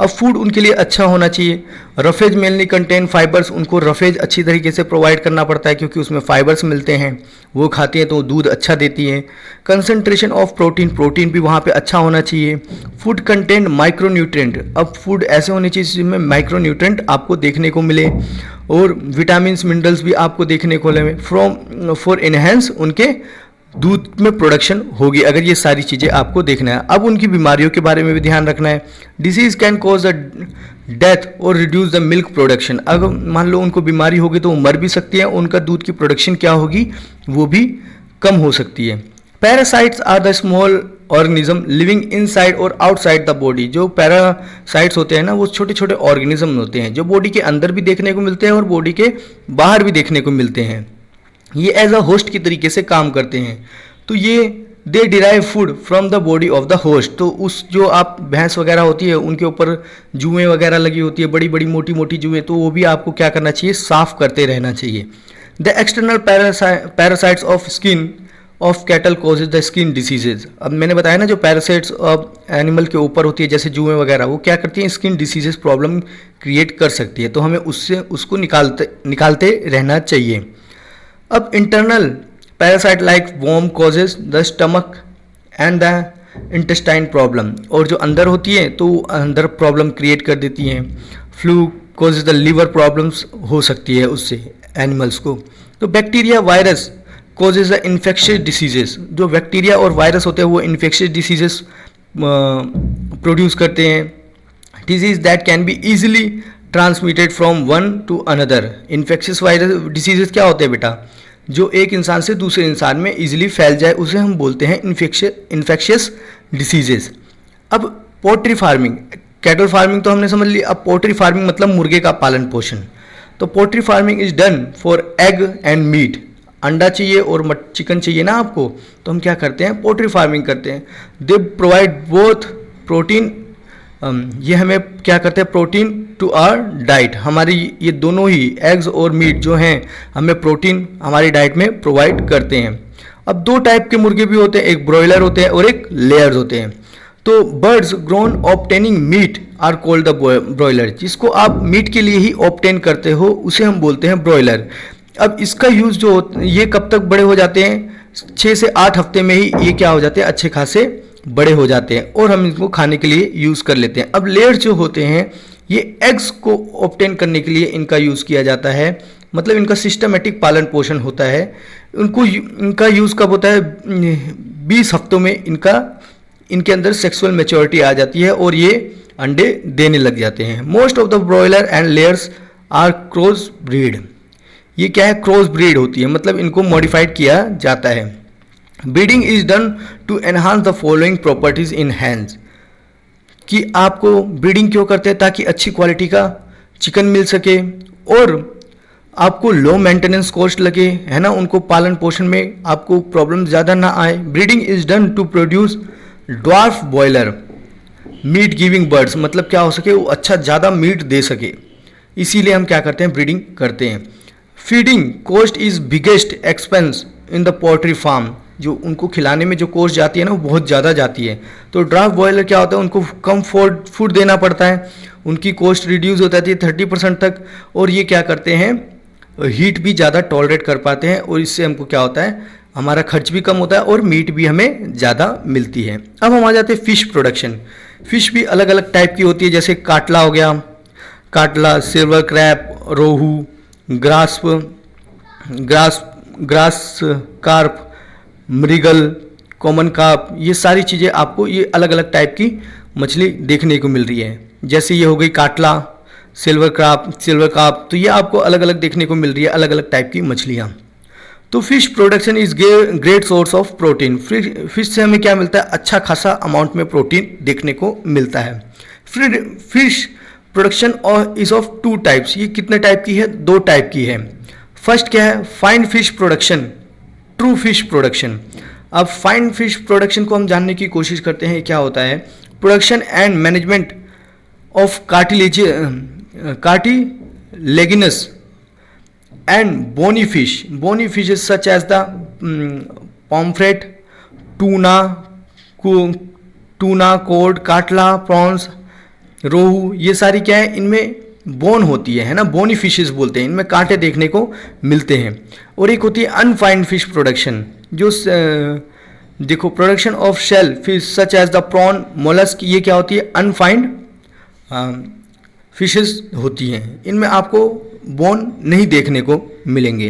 अब फूड उनके लिए अच्छा होना चाहिए। रफेज मेनली कंटेन फाइबर्स, उनको रफेज अच्छी तरीके से प्रोवाइड करना पड़ता है, क्योंकि उसमें फाइबर्स मिलते हैं, वो खाती हैं तो दूध अच्छा देती हैं। कंसंट्रेशन ऑफ प्रोटीन, प्रोटीन भी वहाँ पे अच्छा होना चाहिए। फूड कंटेंट माइक्रोन्यूट्रेंट, अब फूड ऐसे होने चाहिए जिसमें माइक्रोन्यूट्रेंट आपको देखने को मिले, और विटामिन मिनरल्स भी आपको देखने को मिले फॉर एनहेंस उनके दूध में प्रोडक्शन होगी, अगर ये सारी चीज़ें आपको देखना है। अब उनकी बीमारियों के बारे में भी ध्यान रखना है। Disease can cause a death और रिड्यूस द मिल्क प्रोडक्शन, अगर मान लो उनको बीमारी होगी तो वो मर भी सकती है, उनका दूध की प्रोडक्शन क्या होगी, वो भी कम हो सकती है। Parasites are the small organism living inside और आउटसाइड द बॉडी। जो पैरासाइट्स होते हैं ना, वो छोटे छोटे ऑर्गेनिज्म होते हैं, जो बॉडी के अंदर भी देखने को मिलते हैं और बॉडी के बाहर भी देखने को मिलते हैं। ये एज अ होस्ट की तरीके से काम करते हैं। तो ये they derive food from the body of the host. तो उस जो आप भैंस वगैरह होती है उनके ऊपर जुएँ वगैरह लगी होती है, बड़ी बड़ी मोटी मोटी जुएँ, तो वो भी आपको क्या करना चाहिए, साफ करते रहना चाहिए। The external parasites of skin of cattle causes the skin diseases. अब मैंने बताया ना, जो पैरासाइट्स ऑफ एनिमल के ऊपर होती है जैसे जुएँ वगैरह, वो क्या करती हैं, स्किन डिसीजेज प्रॉब्लम क्रिएट कर सकती है, तो हमें उसको निकालते रहना चाहिए। अब internal parasite like worm causes the stomach and the intestine problem, और जो अंदर होती है तो अंदर प्रॉब्लम क्रिएट कर देती हैं। Flu causes the liver problems हो सकती है उससे एनिमल्स को। तो bacteria virus causes the infectious diseases, जो बैक्टीरिया और वायरस होते हैं वो इन्फेक्शियस डिसीजेस प्रोड्यूस करते हैं। Disease that can be easily transmitted from one two another. Infectious virus diseases क्या होते हैं बेटा, जो एक इंसान से दूसरे इंसान में इजीली फैल जाए, उसे हम बोलते हैं इन्फेक्शियस डिसीजेस। अब पोल्ट्री फार्मिंग, कैटल फार्मिंग तो हमने समझ ली, अब पोल्ट्री फार्मिंग मतलब मुर्गे का पालन पोषण। तो poultry farming is done for egg and meat, अंडा चाहिए और चिकन चाहिए ना आपको, तो हम क्या करते हैं, पोल्ट्री फार्मिंग करते हैं। दे प्रोवाइड बोथ प्रोटीन, ये हमें क्या करते हैं, प्रोटीन टू आवर डाइट, हमारी ये दोनों ही एग्स और मीट जो हैं हमें प्रोटीन हमारी डाइट में प्रोवाइड करते हैं। अब 2 टाइप के मुर्गे भी होते हैं, एक ब्रॉयलर होते हैं और एक लेयर्स होते हैं। तो birds grown obtaining meat are called the broiler, जिसको आप मीट के लिए ही ऑब्टेन करते हो उसे हम बोलते हैं ब्रॉयलर। अब इसका यूज़ जो ये कब तक बड़े हो जाते हैं, 6 से 8 हफ्ते में ही ये क्या हो जाते हैं, अच्छे खासे बड़े हो जाते हैं और हम इनको खाने के लिए यूज़ कर लेते हैं। अब लेयर्स जो होते हैं ये एग्स को ऑब्टेन करने के लिए इनका यूज़ किया जाता है, मतलब इनका सिस्टमेटिक पालन पोषण होता है। इनका यूज़ कब होता है, 20 हफ्तों में इनके अंदर सेक्सुअल मैच्योरिटी आ जाती है और ये अंडे देने लग जाते हैं। Most of the broiler and layers are cross breed. ये क्या है, क्रॉस ब्रीड होती है, मतलब इनको मॉडिफाइड किया जाता है। Breeding is done to enhance the following properties in hands, कि आपको ब्रीडिंग क्यों करते हैं, ताकि अच्छी क्वालिटी का चिकन मिल सके और आपको लो मेंटेनेंस कॉस्ट लगे, है ना, उनको पालन पोषण में आपको प्रॉब्लम ज़्यादा ना आए। Breeding is done to produce dwarf broiler meat giving birds, मतलब क्या हो सके, वो अच्छा ज़्यादा मीट दे सके, इसीलिए हम क्या करते हैं, ब्रीडिंग करते हैं। Feeding cost is biggest expense in the poultry farm, जो उनको खिलाने में जो कॉस्ट जाती है ना, वो बहुत ज़्यादा जाती है। तो ड्राफ्ट बॉयलर क्या होता है, उनको कम फूड देना पड़ता है, उनकी कॉस्ट रिड्यूस हो जाती है 30% तक, और ये क्या करते हैं, हीट भी ज़्यादा टॉलरेट कर पाते हैं, और इससे हमको क्या होता है, हमारा खर्च भी कम होता है और मीट भी हमें ज़्यादा मिलती है। अब हम आ जाते हैं फिश प्रोडक्शन। फिश भी अलग अलग टाइप की होती है, जैसे काटला हो गया, काटला, सिल्वर क्रैब, रोहू, ग्रास कार्प, मृगल, कॉमन कार्प, ये सारी चीज़ें आपको ये अलग अलग टाइप की मछली देखने को मिल रही है। जैसे ये हो गई काटला, सिल्वर कार्प, तो ये आपको अलग अलग देखने को मिल रही है, अलग अलग टाइप की मछलियाँ। तो fish production is great source of protein. Fish से हमें क्या मिलता है, अच्छा खासा अमाउंट में प्रोटीन देखने को मिलता है। Fish production is of 2 types. ये कितने टाइप की है, 2 टाइप की है। फर्स्ट क्या है, fine fish production, true fish production. अब फाइन फिश प्रोडक्शन को हम जानने की कोशिश करते हैं, क्या होता है, production and management of cartilaginous and bony fishes such as the pomfret, tuna, cod, catla, prawns, rohu, ये सारी क्या है, इनमें बोन होती है ना, बोनी फिशेस बोलते हैं, इनमें कांटे देखने को मिलते हैं। और एक होती है अनफाइंड फिश प्रोडक्शन, जो देखो production of shell fish such as the prawn, mollusc, ये क्या होती है, अनफाइंड फिशेस होती हैं, इनमें आपको बोन नहीं देखने को मिलेंगे।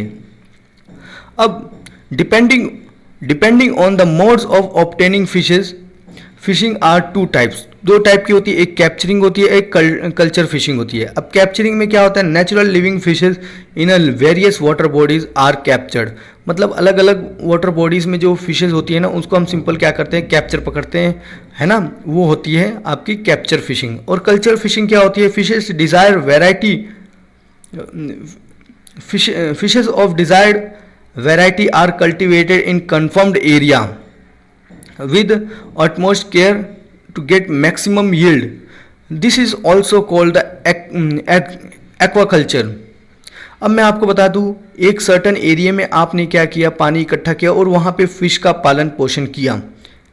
अब depending on the modes of obtaining fishing are 2 types. 2 type की होती है, एक कैप्चरिंग होती है, एक कल्चर फिशिंग होती है। अब कैप्चरिंग में क्या होता है, natural living fishes in various water bodies are captured, मतलब अलग अलग वाटर बॉडीज में जो फिशेज होती है ना, उसको हम सिंपल क्या करते हैं, कैप्चर पकड़ते हैं, है ना, वो होती है आपकी कैप्चर फिशिंग। और कल्चर फिशिंग क्या होती है, fishes desire variety, fishes of desired variety are cultivated in confirmed area with utmost care to get maximum yield. This is also called the aquaculture. अब मैं आपको बता दूं, एक सर्टन एरिया में आपने क्या किया, पानी इकट्ठा किया और वहाँ पे फिश का पालन पोषण किया,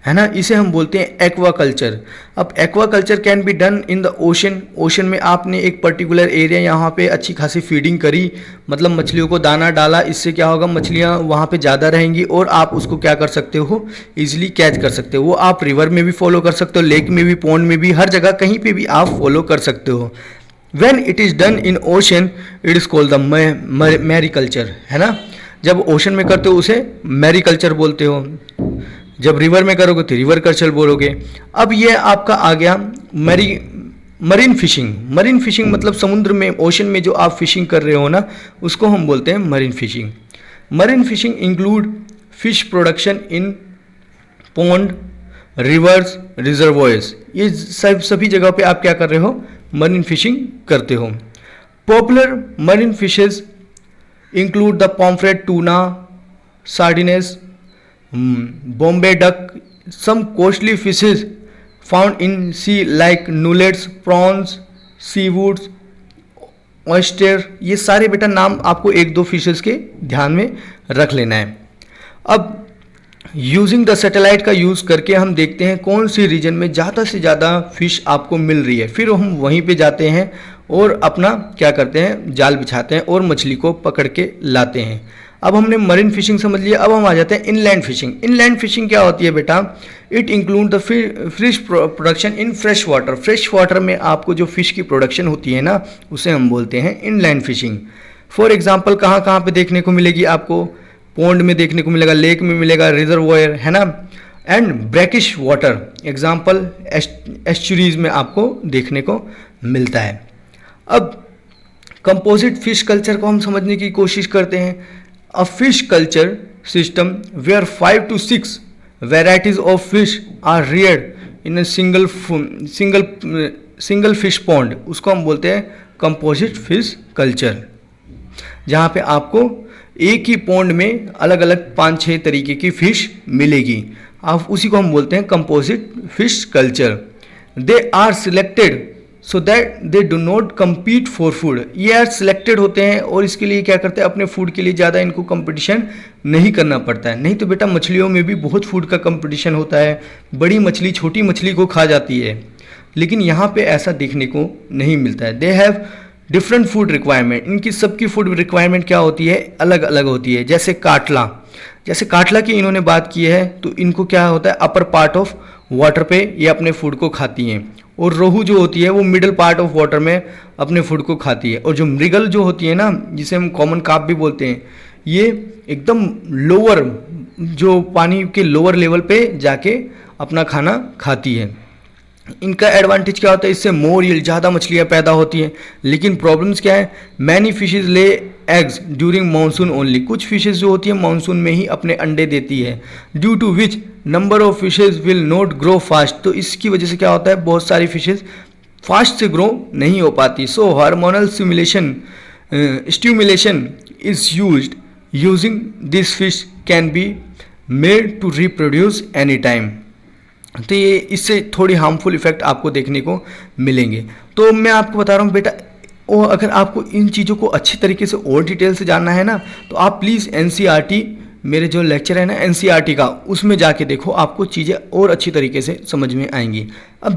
है ना, इसे हम बोलते हैं एक्वाकल्चर। अब aquaculture can be done in the ocean. Ocean में आपने एक पर्टिकुलर एरिया, यहाँ पे अच्छी खासी फीडिंग करी, मतलब मछलियों को दाना डाला, इससे क्या होगा, मछलियाँ वहाँ पे ज़्यादा रहेंगी और आप उसको क्या कर सकते हो, इजीली कैच कर सकते हो। वो आप रिवर में भी फॉलो कर सकते हो, लेक में भी, पॉन्ड में भी, हर जगह कहीं पे भी आप फॉलो कर सकते हो। When it is done in ocean it is called the mariculture, है ना, जब ओशन में करते हो उसे मैरीकल्चर बोलते हो, जब रिवर में करोगे तो रिवर कल्चर बोलोगे। अब ये आपका आ गया मरीन फिशिंग। मरीन फिशिंग मतलब समुद्र में, ओशन में जो आप फिशिंग कर रहे हो ना, उसको हम बोलते हैं marine fishing. Marine fishing include fish production in pond, reverse, reservoirs, ये सभी जगह पे आप क्या कर रहे हो, मरीन फिशिंग करते हो। Popular marine fishes include the pomfret, tuna, sardines, Bombay duck, some costly fishes found in sea like nullets, prawns, seawoods, oyster, ये सारे बेटा नाम आपको 1-2 फिशेस के ध्यान में रख लेना है। अब यूजिंग द सैटेलाइट का यूज़ करके हम देखते हैं कौन सी रीजन में ज़्यादा से ज़्यादा फिश आपको मिल रही है, फिर हम वहीं पे जाते हैं और अपना क्या करते हैं, जाल बिछाते हैं और मछली को पकड़ के लाते हैं। अब हमने मरीन फिशिंग समझ लिया, अब हम आ जाते हैं इनलैंड फिशिंग। इनलैंड फिशिंग क्या होती है बेटा, it include the fish production in fresh water. Fresh water में आपको जो फिश की प्रोडक्शन होती है ना, उसे हम बोलते हैं इनलैंड फिशिंग। फॉर एग्जांपल कहाँ कहाँ पे देखने को मिलेगी आपको, पॉन्ड में देखने को मिलेगा, लेक में मिलेगा, रिजर्वॉयर, है ना, and brackish water, example estuaries में आपको देखने को मिलता है। अब कंपोजिट फिश कल्चर को हम समझने की कोशिश करते हैं। A fish culture system where 5 to 6 varieties of fish are reared in single fish pond, उसको हम बोलते हैं कंपोजिट फिश कल्चर, जहाँ पे आपको एक ही पॉन्ड में अलग अलग 5-6 तरीके की फिश मिलेगी, आप उसी को हम बोलते हैं composite fish culture. They are selected so that they do not compete for food, ये यार सिलेक्टेड होते हैं और इसके लिए क्या करते हैं, अपने फूड के लिए ज़्यादा इनको कंपटीशन नहीं करना पड़ता है। नहीं तो बेटा मछलियों में भी बहुत फूड का कंपटीशन होता है, बड़ी मछली छोटी मछली को खा जाती है, लेकिन यहाँ पे ऐसा देखने को नहीं मिलता है। They have different food requirement, इनकी सबकी फूड रिक्वायरमेंट क्या होती है, अलग अलग होती है। जैसे काटला की इन्होंने बात की है, तो इनको क्या होता है, अपर पार्ट ऑफ वाटर पे ये अपने फूड को खाती हैं, और रोहू जो होती है वो मिडिल पार्ट ऑफ वाटर में अपने फूड को खाती है, और जो मृगल जो होती है ना, जिसे हम कॉमन कार्प भी बोलते हैं, ये एकदम लोअर, जो पानी के लोअर लेवल पे जाके अपना खाना खाती है। इनका एडवांटेज क्या होता है, इससे मोर यील्ड, ज़्यादा मछलियाँ पैदा होती हैं, लेकिन प्रॉब्लम्स क्या है, many fishes lay eggs during monsoon only, कुछ फिशेज जो होती है मानसून में ही अपने अंडे देती है। Due to which number of fishes will not grow fast, तो इसकी वजह से क्या होता है, बहुत सारी फिशेज फास्ट से ग्रो नहीं हो पाती। So hormonal stimulation is used, using this fish can be made to reproduce any time. तो ये इससे थोड़ी हार्मफुल इफेक्ट आपको देखने को मिलेंगे। तो मैं आपको बता रहा हूँ बेटा, और अगर आपको इन चीज़ों को अच्छी तरीके से और डिटेल से जानना है ना, तो आप प्लीज़ NCERT, मेरे जो लेक्चर है ना NCERT का, उसमें जाके देखो, आपको चीज़ें और अच्छी तरीके से समझ में आएंगी। अब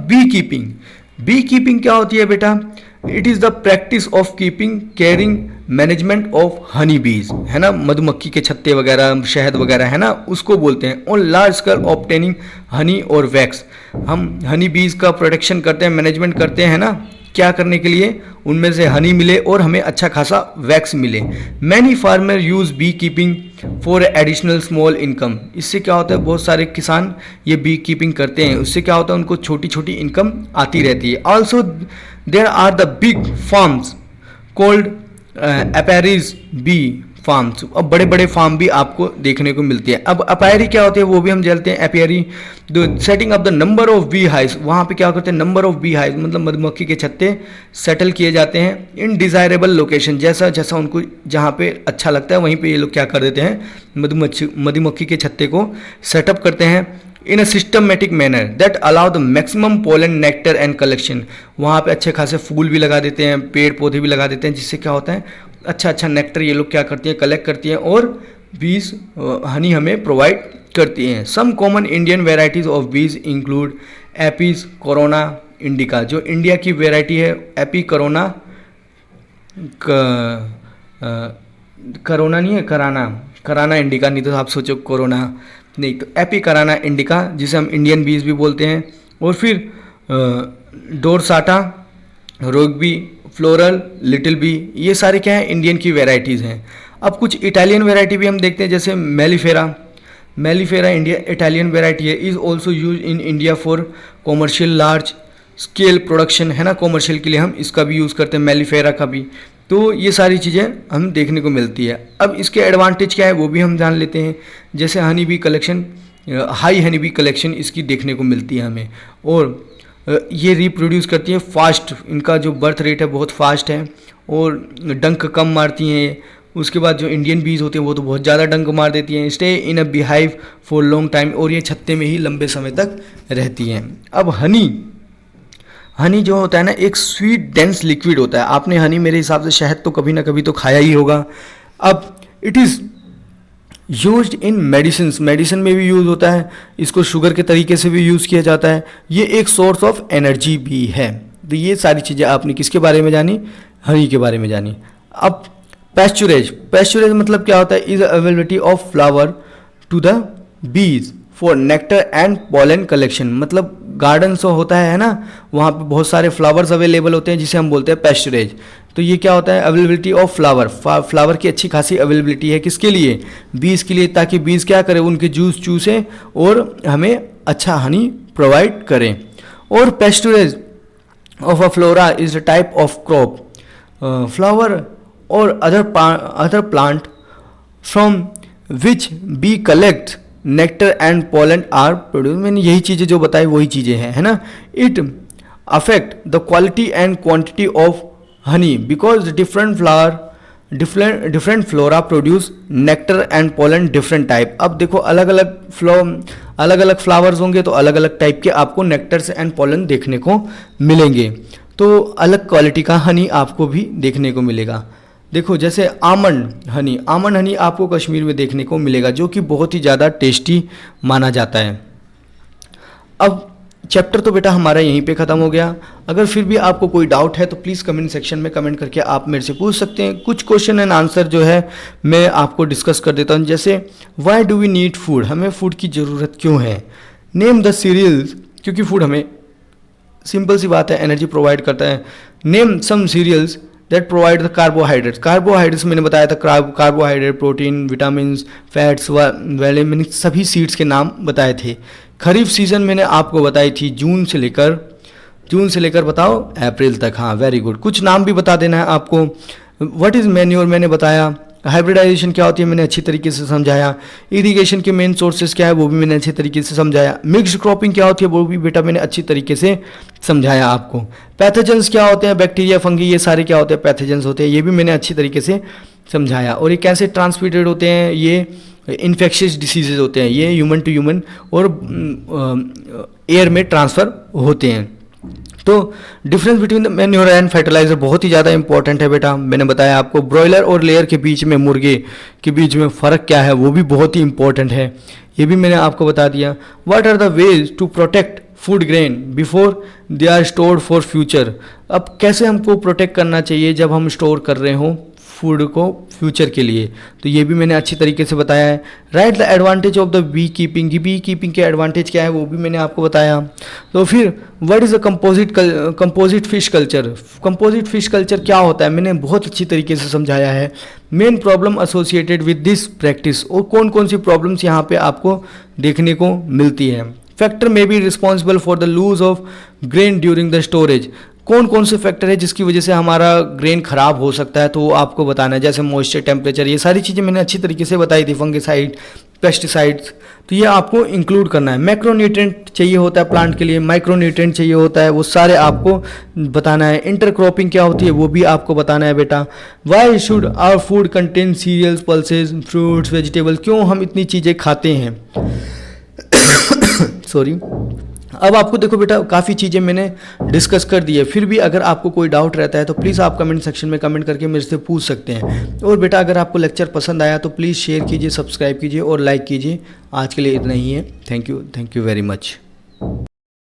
बी कीपिंग क्या होती है बेटा, it is the practice of keeping, caring, management of honey बीज, है ना, मधुमक्खी के छत्ते वगैरह, शहद वगैरह, है ना, उसको बोलते हैं। और लार्ज स्केल ऑब्टेनिंग हनी और वैक्स, हम हनी बीज का प्रोटेक्शन करते हैं, मैनेजमेंट करते हैं ना, क्या करने के लिए, उनमें से हनी मिले और हमें अच्छा खासा वैक्स मिले। Many farmer use bee keeping for additional small income, इससे क्या होता है, बहुत सारे किसान ये बी कीपिंग करते हैं, उससे क्या होता है, उनको छोटी छोटी इनकम आती रहती है। Also there are the big farms called apiaries bee farms, अब बड़े बड़े फार्म भी आपको देखने को मिलती है। अब अपायरी क्या होते हैं वो भी हम जानते हैं। Apiary setting of the number of bee hives, वहाँ पे क्या करते हैं, नंबर ऑफ बी हाइव्स मतलब मधुमक्खी के छत्ते सेटल किए जाते हैं इन डिज़ायरेबल लोकेशन, जैसा जैसा उनको जहाँ पे अच्छा लगता है वहीं पे ये लोग क्या कर देते हैं, मधुमक्खी के छत्ते को सेटअप करते हैं in a systematic manner that allow the maximum pollen, nectar and collection. वहाँ पे अच्छे खासे फूल भी लगा देते हैं, पेड़ पौधे भी लगा देते हैं, जिससे क्या होता है, अच्छा अच्छा नेक्टर ये लोग क्या करती हैं, कलेक्ट करती हैं और बीज हनी हमें प्रोवाइड करती हैं। Some common Indian varieties of bees include apis, corona, indica. जो इंडिया की वेराइटी है एपी कोरोना, करोना नहीं है, कराना इंडिका, नहीं तो आप सोचो कोरोना नहीं, तो एपी कराना इंडिका, जिसे हम इंडियन बीज भी बोलते हैं। और फिर डोरसाटा, रोगबी, फ्लोरल, लिटिल बी, ये सारे क्या है, इंडियन की वेराइटीज़ हैं। अब कुछ इटालियन वेराइटी भी हम देखते हैं, जैसे मेलीफेरा इंडिया इटालियन वेराइटी है, is also use in India for commercial large scale production, है ना, कॉमर्शियल के लिए हम इसका भी यूज़ करते हैं, मेलीफेरा का भी। तो ये सारी चीज़ें हम देखने को मिलती है। अब इसके एडवांटेज क्या है वो भी हम जान लेते हैं, जैसे honey bee collection, high honey bee collection इसकी देखने को मिलती है हमें, और ये रिप्रोड्यूस करती है फास्ट, इनका जो बर्थ रेट है बहुत फास्ट है, और डंक कम मारती हैं। उसके बाद जो इंडियन बीज होते हैं वो तो बहुत ज़्यादा डंक मार देती हैं। Stay in a beehive for long time, और ये छत्ते में ही लंबे समय तक रहती हैं। अब हनी जो होता है ना, एक स्वीट डेंस लिक्विड होता है। आपने हनी मेरे हिसाब से शहद तो कभी ना कभी तो खाया ही होगा। अब it is used in medicine में भी यूज़ होता है, इसको शुगर के तरीके से भी यूज़ किया जाता है। ये एक सोर्स ऑफ एनर्जी भी है। तो ये सारी चीज़ें आपने किसके बारे में जानी, हनी के बारे में जानी। अब पैस्चुरेज मतलब क्या होता है, is availability of flower to the bees for nectar and pollen collection, मतलब गार्डन्स होता है ना, वहाँ पे बहुत सारे फ्लावर्स अवेलेबल होते हैं जिसे हम बोलते हैं पेस्चरेज। तो ये क्या होता है, अवेलेबिलिटी ऑफ फ्लावर, फ्लावर की अच्छी खासी अवेलेबिलिटी है किसके लिए, बीज के लिए, ताकि बीज क्या करें, उनके जूस चूसें और हमें अच्छा हनी प्रोवाइड करें। और pasturage of a flora is a type of crop, flower और other plant from which bee collect nectar and pollen are produce. मैंने यही चीज़ें जो बताई वही चीज़ें हैं, है ना। It affect the quality and quantity of honey because different flora produce nectar and pollen different type. अब देखो अलग अलग फ्लावर्स होंगे तो अलग अलग टाइप के आपको नेक्टर्स एंड पोलन देखने को मिलेंगे, तो अलग क्वालिटी का हनी आपको भी देखने को मिलेगा। देखो जैसे आमंड हनी आपको कश्मीर में देखने को मिलेगा, जो कि बहुत ही ज़्यादा टेस्टी माना जाता है। अब चैप्टर तो बेटा हमारा यहीं पे ख़त्म हो गया। अगर फिर भी आपको कोई डाउट है तो प्लीज़ कमेंट सेक्शन में कमेंट करके आप मेरे से पूछ सकते हैं। कुछ क्वेश्चन एंड आंसर जो है मैं आपको डिस्कस कर देता हूँ। जैसे why do we need food, हमें फूड की ज़रूरत क्यों है। नेम द सीरियल्स, क्योंकि फूड हमें सिंपल सी बात है एनर्जी प्रोवाइड करता है। Name some cereals that provide the carbohydrates, carbohydrates मैंने बताया था, कार्बोहाइड्रेट, प्रोटीन, विटामिन, फैट्स वाले मैंने सभी सीड्स के नाम बताए थे। खरीफ सीजन मैंने आपको बताई थी जून से लेकर बताओ अप्रैल तक। हाँ वेरी गुड, कुछ नाम भी बता देना है आपको। व्हाट इज़ मैन्योर मैंने बताया। हाइब्रिडाइजेशन क्या होती है मैंने अच्छी तरीके से समझाया। इरिगेशन के मेन सोर्सेज क्या है वो भी मैंने अच्छी तरीके से समझाया। मिक्स्ड क्रॉपिंग क्या होती है वो भी बेटा मैंने अच्छी तरीके से समझाया आपको। पैथोजेंस क्या होते हैं, बैक्टीरिया, फंगी, ये सारे क्या होते हैं, पैथोजेंस होते हैं, ये भी मैंने अच्छी तरीके से समझाया। और ये कैसे ट्रांसमिटेड होते हैं, ये इन्फेक्शियस डिसीजेज होते हैं, ये ह्यूमन टू ह्यूमन और एयर में ट्रांसफ़र होते हैं। तो difference between the manure and fertiliser बहुत ही ज़्यादा इंपॉर्टेंट है बेटा। मैंने बताया आपको ब्रॉयलर और लेयर के बीच में, मुर्गे के बीच में फ़र्क क्या है वो भी बहुत ही इंपॉर्टेंट है, ये भी मैंने आपको बता दिया। What are the ways to protect food grain before they are stored for future, अब कैसे हमको प्रोटेक्ट करना चाहिए जब हम स्टोर कर रहे हों फूड को फ्यूचर के लिए, तो ये भी मैंने अच्छी तरीके से बताया है। Write the advantage of the bee keeping, bee keeping के एडवांटेज क्या है वो भी मैंने आपको बताया। तो फिर what is the composite fish culture, composite fish culture क्या होता है मैंने बहुत अच्छी तरीके से समझाया है। Main problem associated with this practice, और कौन कौन सी प्रॉब्लम्स यहाँ पे आपको देखने को मिलती है। Factor may be responsible for the loss of grain during the storage, कौन कौन से फैक्टर है जिसकी वजह से हमारा ग्रेन खराब हो सकता है तो वो आपको बताना है। जैसे मॉइस्चर, टेम्परेचर, ये सारी चीज़ें मैंने अच्छी तरीके से बताई थी। फंगिसाइड, पेस्टिसाइड्स, तो ये आपको इंक्लूड करना है। मैक्रोन्यूट्रिएंट चाहिए होता है प्लांट के लिए, माइक्रोन्यूट्रिएंट चाहिए होता है, वो सारे आपको बताना है। इंटरक्रॉपिंग क्या होती है वो भी आपको बताना है बेटा। Why should our food contain cereals, pulses, fruits, vegetables, क्यों हम इतनी चीज़ें खाते हैं सॉरी। अब आपको देखो बेटा काफ़ी चीज़ें मैंने डिस्कस कर दी है, फिर भी अगर आपको कोई डाउट रहता है तो प्लीज़ आप कमेंट सेक्शन में कमेंट करके मेरे से पूछ सकते हैं। और बेटा अगर आपको लेक्चर पसंद आया तो प्लीज़ शेयर कीजिए, सब्सक्राइब कीजिए और लाइक कीजिए। आज के लिए इतना ही है। Thank you very much.